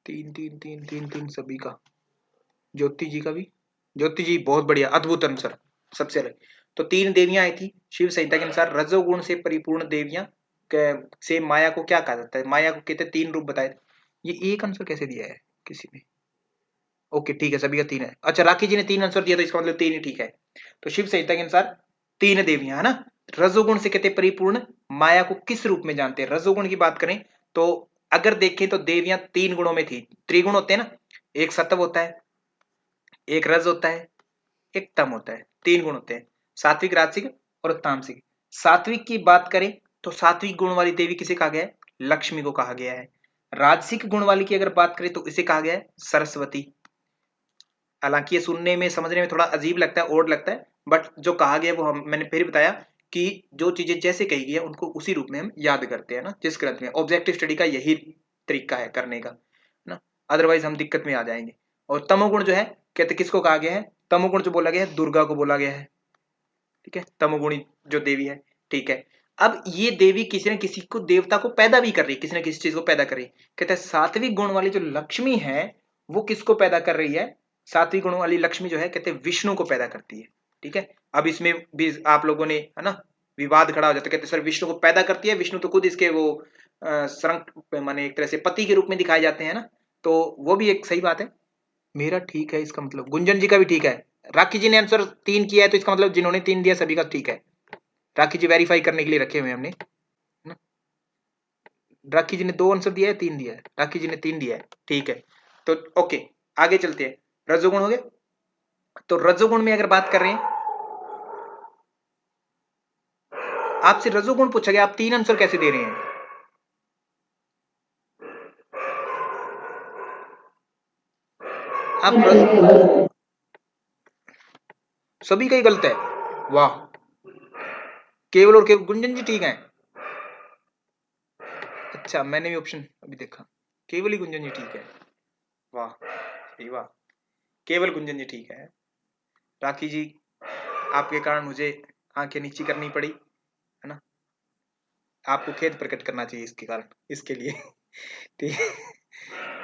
तीन तीन तीन तीन तीन सभी का, ज्योति जी का भी, ज्योति जी बहुत बढ़िया, अद्भुत आंसर, सबसे अलग। तो तीन देवियां आई थी शिव संहिता के अनुसार, रजोगुण से परिपूर्ण देवियां से माया को क्या कहा जाता है? माया को कहते हैं, तीन रूप बताए थे। ये एक आंसर कैसे दिया है किसी ने? ओके ठीक है, सभी का तीन है। अच्छा, राखी जी ने तीन आंसर दिया, तो इसका मतलब तीन ही ठीक है। तो शिव संहिता के अनुसार तीन देवियां, है ना। रजोगुण से कहते परिपूर्ण, माया को किस रूप में जानते हैं? रजोगुण की बात करें तो अगर देखें तो देवियां तीन गुणों में थी, त्रिगुण होते हैं ना, एक सत्व होता है, एक रज होता है, एक तम होता है, तीन गुण होते हैं, सात्विक, राजसिक और तामसिक। सात्विक की बात करें तो सात्विक गुण वाली देवी किसे कहा गया है? लक्ष्मी को कहा गया है। राजसिक गुण वाली की अगर बात करें तो इसे कहा गया है सरस्वती। हालांकि ये सुनने में समझने में थोड़ा अजीब लगता है, ओड लगता है, बट जो कहा गया वो हम, मैंने फिर बताया कि जो चीजें जैसे कही गई है उनको उसी रूप में हम याद करते हैं ना, जिस ग्रंथ में। ऑब्जेक्टिव स्टडी का यही तरीका है करने का, ना, अदरवाइज हम दिक्कत में आ जाएंगे। और तमोगुण जो है कहते किसको कहा गया है? तमोगुण जो बोला गया है दुर्गा को बोला गया है। ठीक है, तमोगुणी जो देवी है। ठीक है, अब ये देवी किसी न किसी को, देवता को पैदा भी कर रही है, किसी न किसी चीज को पैदा कर रही है। कहते हैं सात्विक गुण वाली जो लक्ष्मी है वो किसको पैदा कर रही है? सात्विक गुण वाली लक्ष्मी जो है कहते हैं विष्णु को पैदा करती है। ठीक है, अब इसमें भी आप लोगों ने, है ना, विवाद खड़ा हो जाता है, कहते सर विष्णु को पैदा करती है, विष्णु तो खुद इसके वो माने एक तरह से पति के रूप में दिखाए जाते हैं ना, तो वो भी एक सही बात है। मेरा ठीक है, इसका मतलब गुंजन जी का भी ठीक है। राखी जी ने आंसर तीन किया है, तो इसका मतलब जिन्होंने तीन दिया सभी का ठीक है। राखी जी वेरीफाई करने के लिए रखे हुए हमने, है ना। राखी जी ने दो आंसर दिया है, तीन दिया है, राखी जी ने तीन दिया है, ठीक है। तो ओके, आगे चलते हैं। रजोगुण हो गया। तो रजोगुण में अगर बात कर रहे हैं, आपसे रजोगुण पूछा गया, आप तीन आंसर कैसे दे रहे हैं? आप सभी का ही गलत है, वाह। केवल और केवल गुंजन जी ठीक है। अच्छा, मैंने भी ऑप्शन अभी देखा, केवल ही गुंजन जी ठीक है, वाह सही, वाह, केवल गुंजन जी ठीक है। राखी जी, आपके कारण मुझे आंखें नीची करनी पड़ी, आपको खेद प्रकट करना चाहिए इसके कारण, इसके लिए। ठीक है।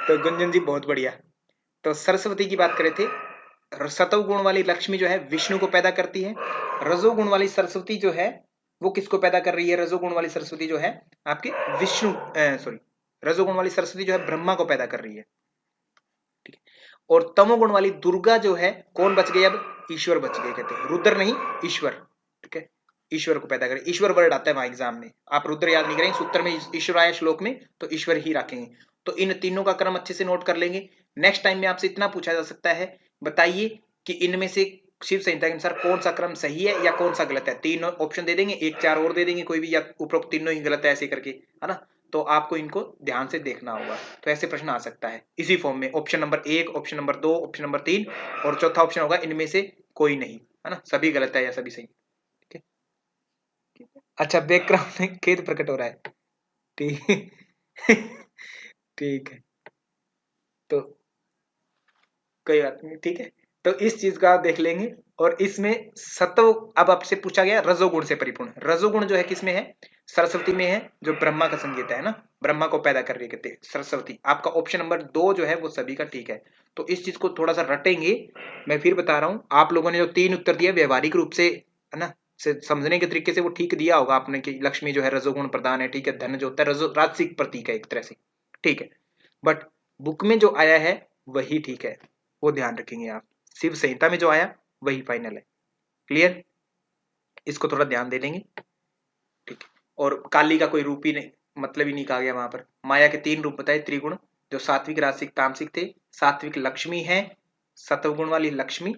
तो गुंजन जी बहुत बढ़िया। तो सरस्वती की बात करे थे, सतोगुण वाली लक्ष्मी जो है विष्णु को पैदा करती है, रजोगुण वाली सरस्वती जो है वो किसको पैदा कर रही है? रजोगुण वाली सरस्वती जो है आपके विष्णु, सॉरी, रजोगुण वाली सरस्वती जो है ब्रह्मा को पैदा कर रही है। ठीक है। और तमोगुण वाली दुर्गा जो है, कौन बच गई अब? ईश्वर बच गए, कहते हैं रुद्र नहीं ईश्वर। ठीक है, ईश्वर को पैदा करे। ईश्वर वर्ड आता है वहां एग्जाम में, आप रुद्र याद नहीं करेंगे, सूत्र में ईश्वर आया श्लोक में तो ईश्वर ही रखेंगे। तो इन तीनों का क्रम अच्छे से नोट कर लेंगे। नेक्स्ट टाइम में आपसे इतना पूछा जा सकता है, बताइए कि इनमें से शिव संहिता के अनुसार कौन सा क्रम सही है या कौन सा गलत है। तीन ऑप्शन दे देंगे, एक चार और दे देंगे कोई भी, या उपरोक्त तीनों ही गलत है ऐसे करके, है ना। तो आपको इनको ध्यान से देखना होगा। तो ऐसे प्रश्न आ सकता है इसी फॉर्म में, option number 1, option number 2, option number 3 और चौथा ऑप्शन होगा इनमें से कोई नहीं, है ना, सभी गलत है या सभी सही। ठीक है। अच्छा, बैकग्राउंड में खेद प्रकट हो रहा है। ठीक ठीक है, तो कोई बात नहीं। ठीक है, तो इस चीज का आप देख लेंगे। और इसमें सत्व, अब आपसे पूछा गया रजोगुण से परिपूर्ण। रजोगुण जो है किसमें है? सरस्वती में है, जो ब्रह्मा का संकेत है ना, ब्रह्मा को पैदा कर रही है, कहते हैं सरस्वती। आपका ऑप्शन नंबर 2 जो है वो सभी का ठीक है। तो इस चीज को थोड़ा सा रटेंगे। मैं फिर बता रहा हूं, आप लोगों ने जो 3 उत्तर दिया व्यवहारिक रूप से, है ना, से समझने के तरीके से वो ठीक दिया होगा आपने कि लक्ष्मी जो है रजोगुण प्रधान है। ठीक है, धन जो होता है रजो राजसिक प्रतीक है एक तरह से। ठीक है, बट बुक में जो आया है वही ठीक है, वो ध्यान रखेंगे आप। शिव संहिता में जो आया वही फाइनल है। क्लियर? इसको थोड़ा ध्यान दे देंगे। ठीक है, और काली का कोई रूप ही नहीं, मतलब ही नहीं कहा गया वहां पर। माया के 3 रूप बताए त्रिगुण, जो सात्विक राजसिक तामसिक थे। सात्विक लक्ष्मी है, सत्वगुण वाली लक्ष्मी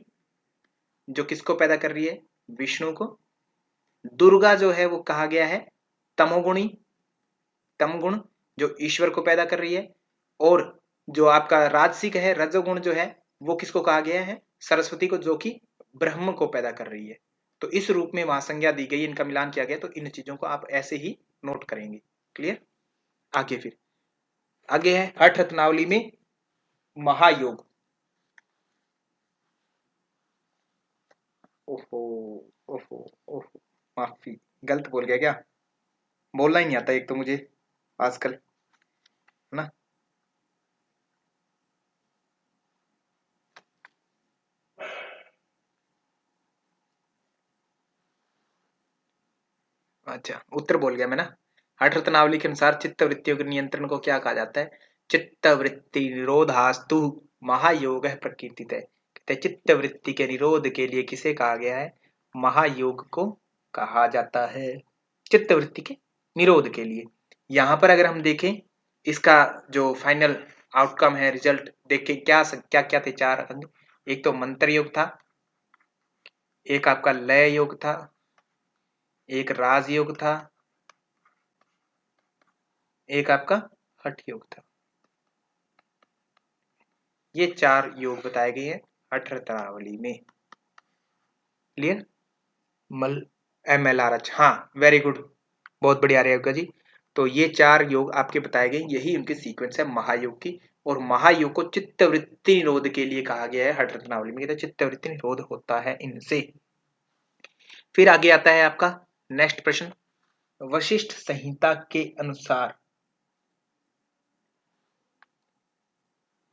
जो किसको पैदा कर रही है? विष्णु को। दुर्गा जो है वो कहा गया है तमोगुणी, तमगुण जो ईश्वर को पैदा कर रही है। और जो आपका राजसिक है रजोगुण जो है वो किसको कहा गया है? सरस्वती को, जो कि ब्रह्म को पैदा कर रही है। तो इस रूप में वहां संज्ञा दी गई, इनका मिलान किया गया। तो इन चीजों को आप ऐसे ही नोट करेंगे। क्लियर? आगे फिर आगे है हठ रत्नावली में महायोग। ओहो, ओहो, ओहो, माफी, गलत बोल गया क्या? बोलना ही नहीं आता एक तो मुझे आजकल, है ना। अच्छा, उत्तर बोल गया मैं ना। हठ रत्नावली के अनुसार चित्त वृत्तियों के नियंत्रण को क्या कहा जाता है? चित्त वृत्ति निरोधास्तु महायोग है प्रकीर्तित है। कहते हैं चित्त वृत्ति के निरोध के लिए किसे कहा गया है? महायोग को कहा जाता है, चित्त वृत्ति के निरोध के लिए। यहाँ पर अगर हम देखें इसका जो फाइनल आउटकम है, रिजल्ट देख के क्या क्या क्या थे 4 अंग। एक तो मंत्र योग था, एक आपका लय योग था, एक राजयोग था, एक आपका हठ योग था। ये 4 योग बताए गए हैं हठ रत्नावली में। क्लियर? मल MLRH, हाँ वेरी गुड, बहुत बढ़िया रेवका जी। तो ये 4 योग आपके बताए गए, यही उनकी सीक्वेंस है महायोग की। और महायोग को चित्तवृत्ति निरोध के लिए कहा गया है हठ रत्नावली में, कहते हैं चित्तवृत्ति निरोध होता है इनसे। फिर आगे आता है आपका नेक्स्ट प्रश्न, वशिष्ठ संहिता के अनुसार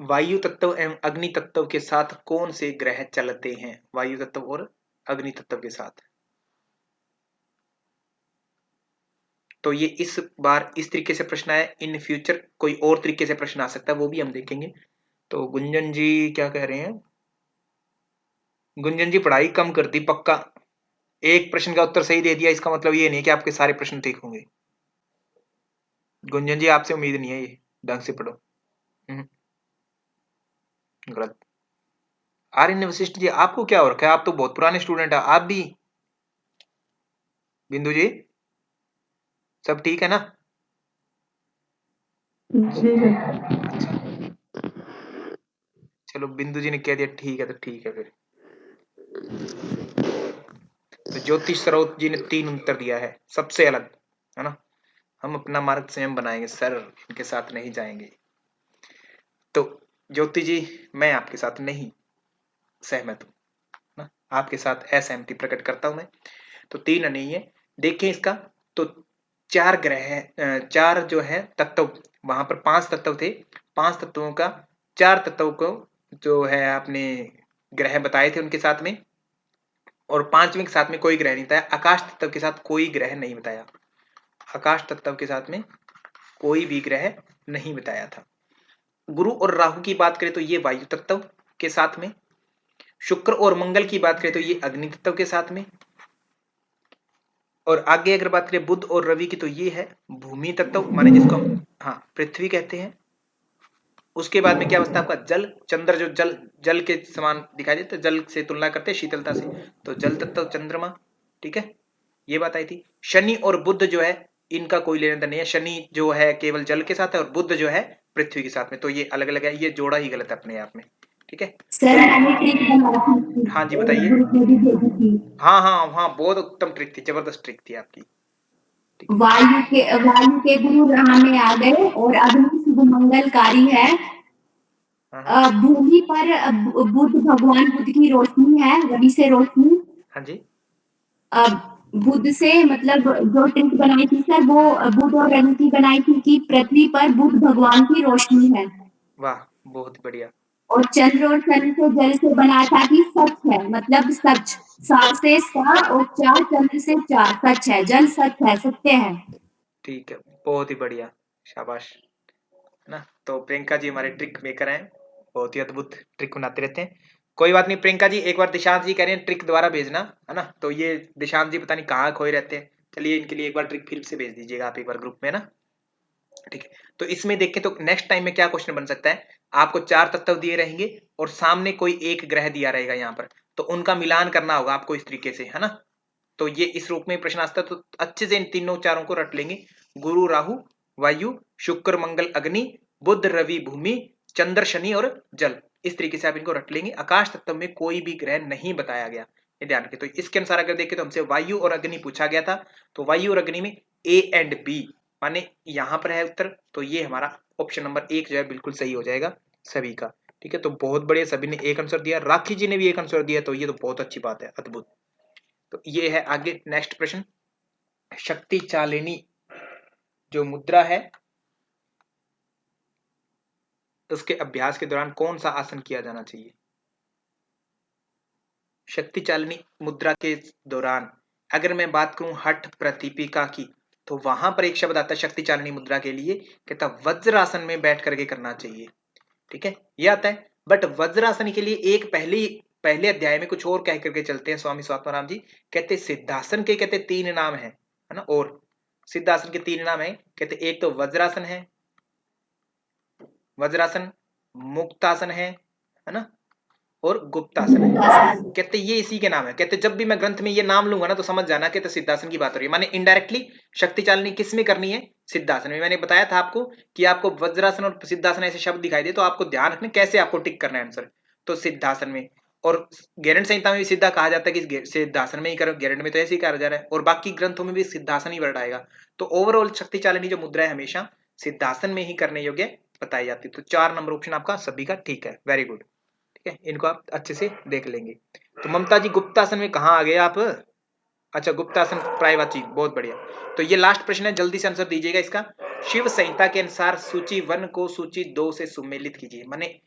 वायु तत्व एवं अग्नि तत्व के साथ कौन से ग्रह चलते हैं? वायु तत्व और अग्नि तत्व के साथ। तो ये इस बार इस तरीके से प्रश्न आया, इन फ्यूचर कोई और तरीके से प्रश्न आ सकता है, वो भी हम देखेंगे। तो गुंजन जी क्या कह रहे हैं? गुंजन जी पढ़ाई कम कर दी पक्का। एक प्रश्न का उत्तर सही दे दिया इसका मतलब ये नहीं कि आपके सारे प्रश्न ठीक होंगे। गुंजन जी आपसे उम्मीद नहीं है, ये ढंग से पढ़ो। गलत। आर्यन वशिष्ठ जी आपको क्या हो रखा है? आप तो बहुत पुराने स्टूडेंट है, आप भी। बिंदु जी सब ठीक है ना? जी सर। अच्छा, चलो बिंदु जी ने कह दिया ठीक है तो ठीक है फिर। तो ज्योतिष स्रोत जी ने 3 उत्तर दिया है सबसे अलग, है ना। हम अपना मार्ग स्वयं बनाएंगे सर, इनके साथ नहीं जाएंगे। तो ज्योति जी मैं आपके साथ नहीं सहमत हूं ना, आपके साथ असहमति प्रकट करता हूं मैं। तो 3 नहीं है, देखें इसका। तो 4 ग्रह 4 जो है तत्व, वहां पर 5 तत्व थे, 5 तत्वों का 4 तत्वों को जो है आपने ग्रह बताए थे उनके साथ में, और 5वें के साथ में कोई ग्रह नहीं बताया। आकाश तत्व के साथ कोई ग्रह नहीं बताया, आकाश तत्व के साथ में कोई भी ग्रह नहीं बताया था। गुरु और राहु की बात करें तो ये वायु तत्व के साथ में, शुक्र और मंगल की बात करें तो ये अग्नि तत्व के साथ में, और आगे अगर बात करें बुध और रवि की तो ये है भूमि तत्व, माने जिसको हम पृथ्वी कहते हैं। उसके बाद में क्या बचता है आपका जल, चंद्र जो जल के समान दिखाई देता है, जल से तुलना करते हैं शीतलता से, तो जल तत्व चंद्रमा, ठीक है, ये बात आई थी। शनि और बुध जो है इनका कोई लेना देना नहीं है, शनि जो है केवल जल के साथ है और बुध जो है पृथ्वी के साथ में, तो ये अलग अलग है, ये जोड़ा ही गलत है अपने आप में, ठीक है। सर मैंने ट्रिक बनाई थी हाँ जी और बताइए। ग्रुप में भी भेजी थी। हाँ बहुत उत्तम ट्रिक थी, जबरदस्त ट्रिक थी आपकी। वायु के गुरु राह में आ गए और अग्नि शुभ मंगलकारी है। भूमि पर बुध भगवान बुध की रोशनी है, रवि से रोशनी। हाँ जी। बुध से मतलब जो ट्रिक बनाई थी सर वो बुध और रवि की बनाई थी कि पृथ्वी पर बुध भगवान की रोशनी है। वाह बहुत बढ़िया। और चंद्र और शनि से जल से बना था कि सच है, मतलब सच, सा से सा और चार, चंद्र से चार, सच है, जल सच है, सत्य है। ठीक है, बहुत ही बढ़िया, शाबाश ना। तो प्रियंका जी हमारे ट्रिक मेकर हैं, बहुत ही अद्भुत ट्रिक बनाते रहते हैं। कोई बात नहीं प्रियंका जी, एक बार दिशांत जी कह रहे हैं ट्रिक दोबारा भेजना, है ना, तो ये दिशांत जी पता नहीं कहाँ खोए रहते हैं, चलिए इनके लिए एक बार ट्रिक फिर से भेज दीजिएगा आप एक बार ग्रुप में ना, ठीक है। तो इसमें देखें तो नेक्स्ट टाइम में क्या क्वेश्चन बन सकता है, आपको 4 तत्व दिए रहेंगे और सामने कोई एक ग्रह दिया रहेगा यहाँ पर, तो उनका मिलान करना होगा आपको इस तरीके से, है ना। तो ये इस रूप में प्रश्न आता है, तो अच्छे से इन तीनों चारों को रट लेंगे, गुरु राहु वायु, शुक्र मंगल अग्नि, बुध रवि भूमि, चंद्र शनि और जल, इस तरीके से आप इनको रट लेंगे। आकाश तत्व में कोई भी ग्रह नहीं बताया गया, ये ध्यान रखें। तो इसके अनुसार अगर देखें तो हमसे वायु और अग्नि पूछा गया था, तो वायु और अग्नि में ए एंड बी, माने यहां पर है उत्तर, तो ये हमारा ऑप्शन नंबर 1 जो है बिल्कुल सही हो जाएगा सभी का, ठीक है। तो बहुत बढ़िया, सभी ने एक आंसर दिया, राखी जी ने भी एक आंसर दिया, तो ये तो बहुत अच्छी बात है, अद्भुत। तो ये है आगे नेक्स्ट प्रश्न, शक्ति चालिनी जो मुद्रा है उसके अभ्यास के दौरान कौन सा आसन किया जाना चाहिए। शक्ति चालिनी मुद्रा के दौरान अगर मैं बात करूं हठ प्रतिपिका की, तो वहां पर एक शब्द आता है शक्ति चालिनी मुद्रा के लिए, कहता वज्रासन में बैठ करके करना चाहिए, ठीक है, ये आता है। बट वज्रासन के लिए एक पहले अध्याय में कुछ और कह करके चलते हैं स्वामी स्वात्माराम जी, कहते सिद्धासन के कहते 3 नाम है ना, और सिद्धासन के 3 नाम है, कहते एक तो वज्रासन है, वज्रासन, मुक्तासन है ना, और गुप्तासन है, कहते ये इसी के नाम है। कहते जब भी मैं ग्रंथ में ये नाम लूंगा ना तो समझ जाना कहते सिद्धासन की बात हो रही है, माने इनडायरेक्टली शक्ति चालिनी किस में करनी है, सिद्धासन में। मैंने बताया था आपको कि आपको वज्रासन और सिद्धासन ऐसे शब्द दिखाई दे तो आपको ध्यान रखना कैसे आपको टिक करना है आंसर, तो सिद्धासन में। और गैरंड संहिता में भी सिद्धा कहा जाता है कि सिद्धासन में ही करो, गैरंड में तो ऐसे ही कहा जा रहा है, और बाकी ग्रंथों में भी सिद्धासन ही वर्ड आएगा। तो ओवरऑल शक्ति चालिनी जो मुद्रा है हमेशा सिद्धासन में ही करने योग्य बताई जाती है। तो 4 नंबर ऑप्शन आपका सभी का ठीक है, वेरी गुड, ठीक है, इनको आप अच्छे से देख लेंगे। तो ममता जी गुप्तासन में कहाँ आ गए आप, अच्छा गुप्तासन प्रायवाची, बहुत बढ़िया। तो ये लास्ट प्रश्न है, जल्दी से आंसर दीजिएगा इसका। शिव संहिता के अनुसार सूची 1 को सूची 2 से सुमेलित कीजिए, माने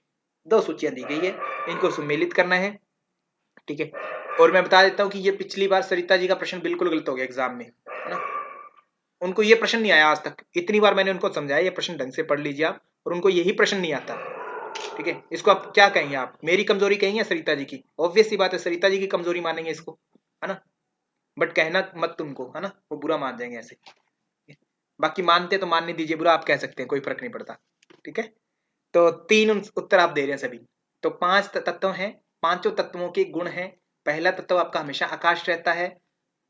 2 सूचियां दी गई है, इनको सुमेलित करना है, ठीक है। और मैं बता देता हूं कि ये पिछली बार सरिता जी का प्रश्न बिल्कुल गलत हो गया एग्जाम में, है ना, उनको ये प्रश्न नहीं आया आज तक, इतनी बार मैंने उनको समझाया ये प्रश्न ढंग से पढ़ लीजिए आप, और उनको यही प्रश्न नहीं आता, ठीक है। इसको आप क्या कहेंगे, आप मेरी कमजोरी कहेंगे या सरिता जी की, ऑब्वियस सी बात है सरिता जी की कमजोरी मानेंगे इसको, है ना, बट कहना मत तुमको, है ना, वो बुरा मान जाएंगे ऐसे, बाकी मानते तो मानने दीजिए, बुरा आप कह सकते हैं, कोई फर्क नहीं पड़ता, ठीक है। तो 3 उत्तर आप दे रहे हैं सभी। तो 5 तत्व हैं, पांचों तत्वों के गुण हैं। पहला तत्व आपका हमेशा आकाश रहता है,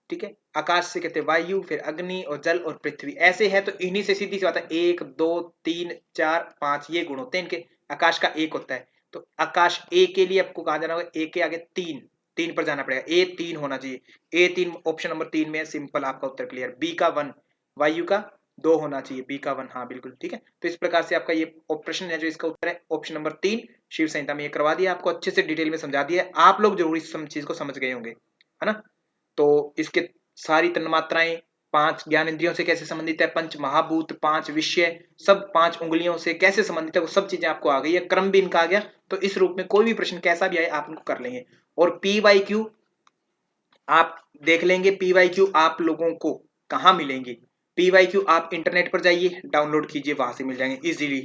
ठीक है, आकाश से कहते हैं वायु, फिर अग्नि और जल और पृथ्वी, ऐसे है। तो इन्हीं से सीधी सी बात है, 1 2 3 4 5 ये गुण होते हैं इनके, आकाश का 1 होता है। तो आकाश ए के लिए आपको कहा जाना होगा, ए के आगे 3 पर जाना पड़ेगा, ए 3 होना चाहिए, ए 3 ऑप्शन नंबर 3 में है, सिंपल आपका उत्तर क्लियर। बी का 1, वायु का 2 होना चाहिए, बी का 1, हाँ बिल्कुल ठीक है। तो इस प्रकार से आपका ये ऑप्शन है जो इसका उत्तर है ऑप्शन नंबर 3, शिव संहिता में ये करवा दिया आपको, अच्छे से डिटेल में समझा दिया, आप लोग जरूर इस चीज को समझ गए होंगे, है ना। तो इसके सारी तन्मात्राएं 5 ज्ञान इंद्रियों से कैसे संबंधित है, पंच महाभूत, 5 विषय, सब 5 उंगलियों से कैसे संबंधित है, वो सब चीजें आपको आ गई है, क्रम भी इनका आ गया। तो इस रूप में कोई भी प्रश्न कैसा भी आए आप इनको कर लेंगे। और PYQ आप देख लेंगे, PYQ आप लोगों को कहाँ मिलेंगे, PYQ आप इंटरनेट पर जाइए, डाउनलोड कीजिए, वहां से मिल जाएंगे इजीली।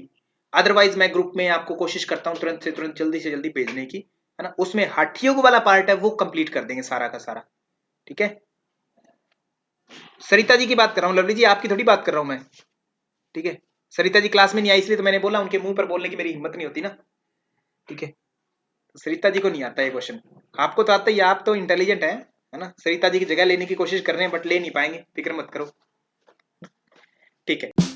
अदरवाइज मैं ग्रुप में आपको कोशिश करता हूँ तुरंत से तुरंत, जल्दी से जल्दी भेजने की, है ना। उसमें हठयोग वाला पार्ट है वो कंप्लीट कर देंगे सारा का सारा, ठीक है। सरिता जी की बात कर रहा हूँ, लवली जी आपकी थोड़ी बात कर रहा हूं मैं, ठीक है। सरिता जी क्लास में नहीं आई इसलिए तो मैंने बोला, उनके मुंह पर बोलने की मेरी हिम्मत नहीं होती ना, ठीक है। सरिता जी को नहीं आता ये क्वेश्चन, आपको तो आता ही, आप तो इंटेलिजेंट है ना। सरिता जी की जगह लेने की कोशिश कर रहे हैं बट ले नहीं पाएंगे, फिक्र मत करो, ठीक है।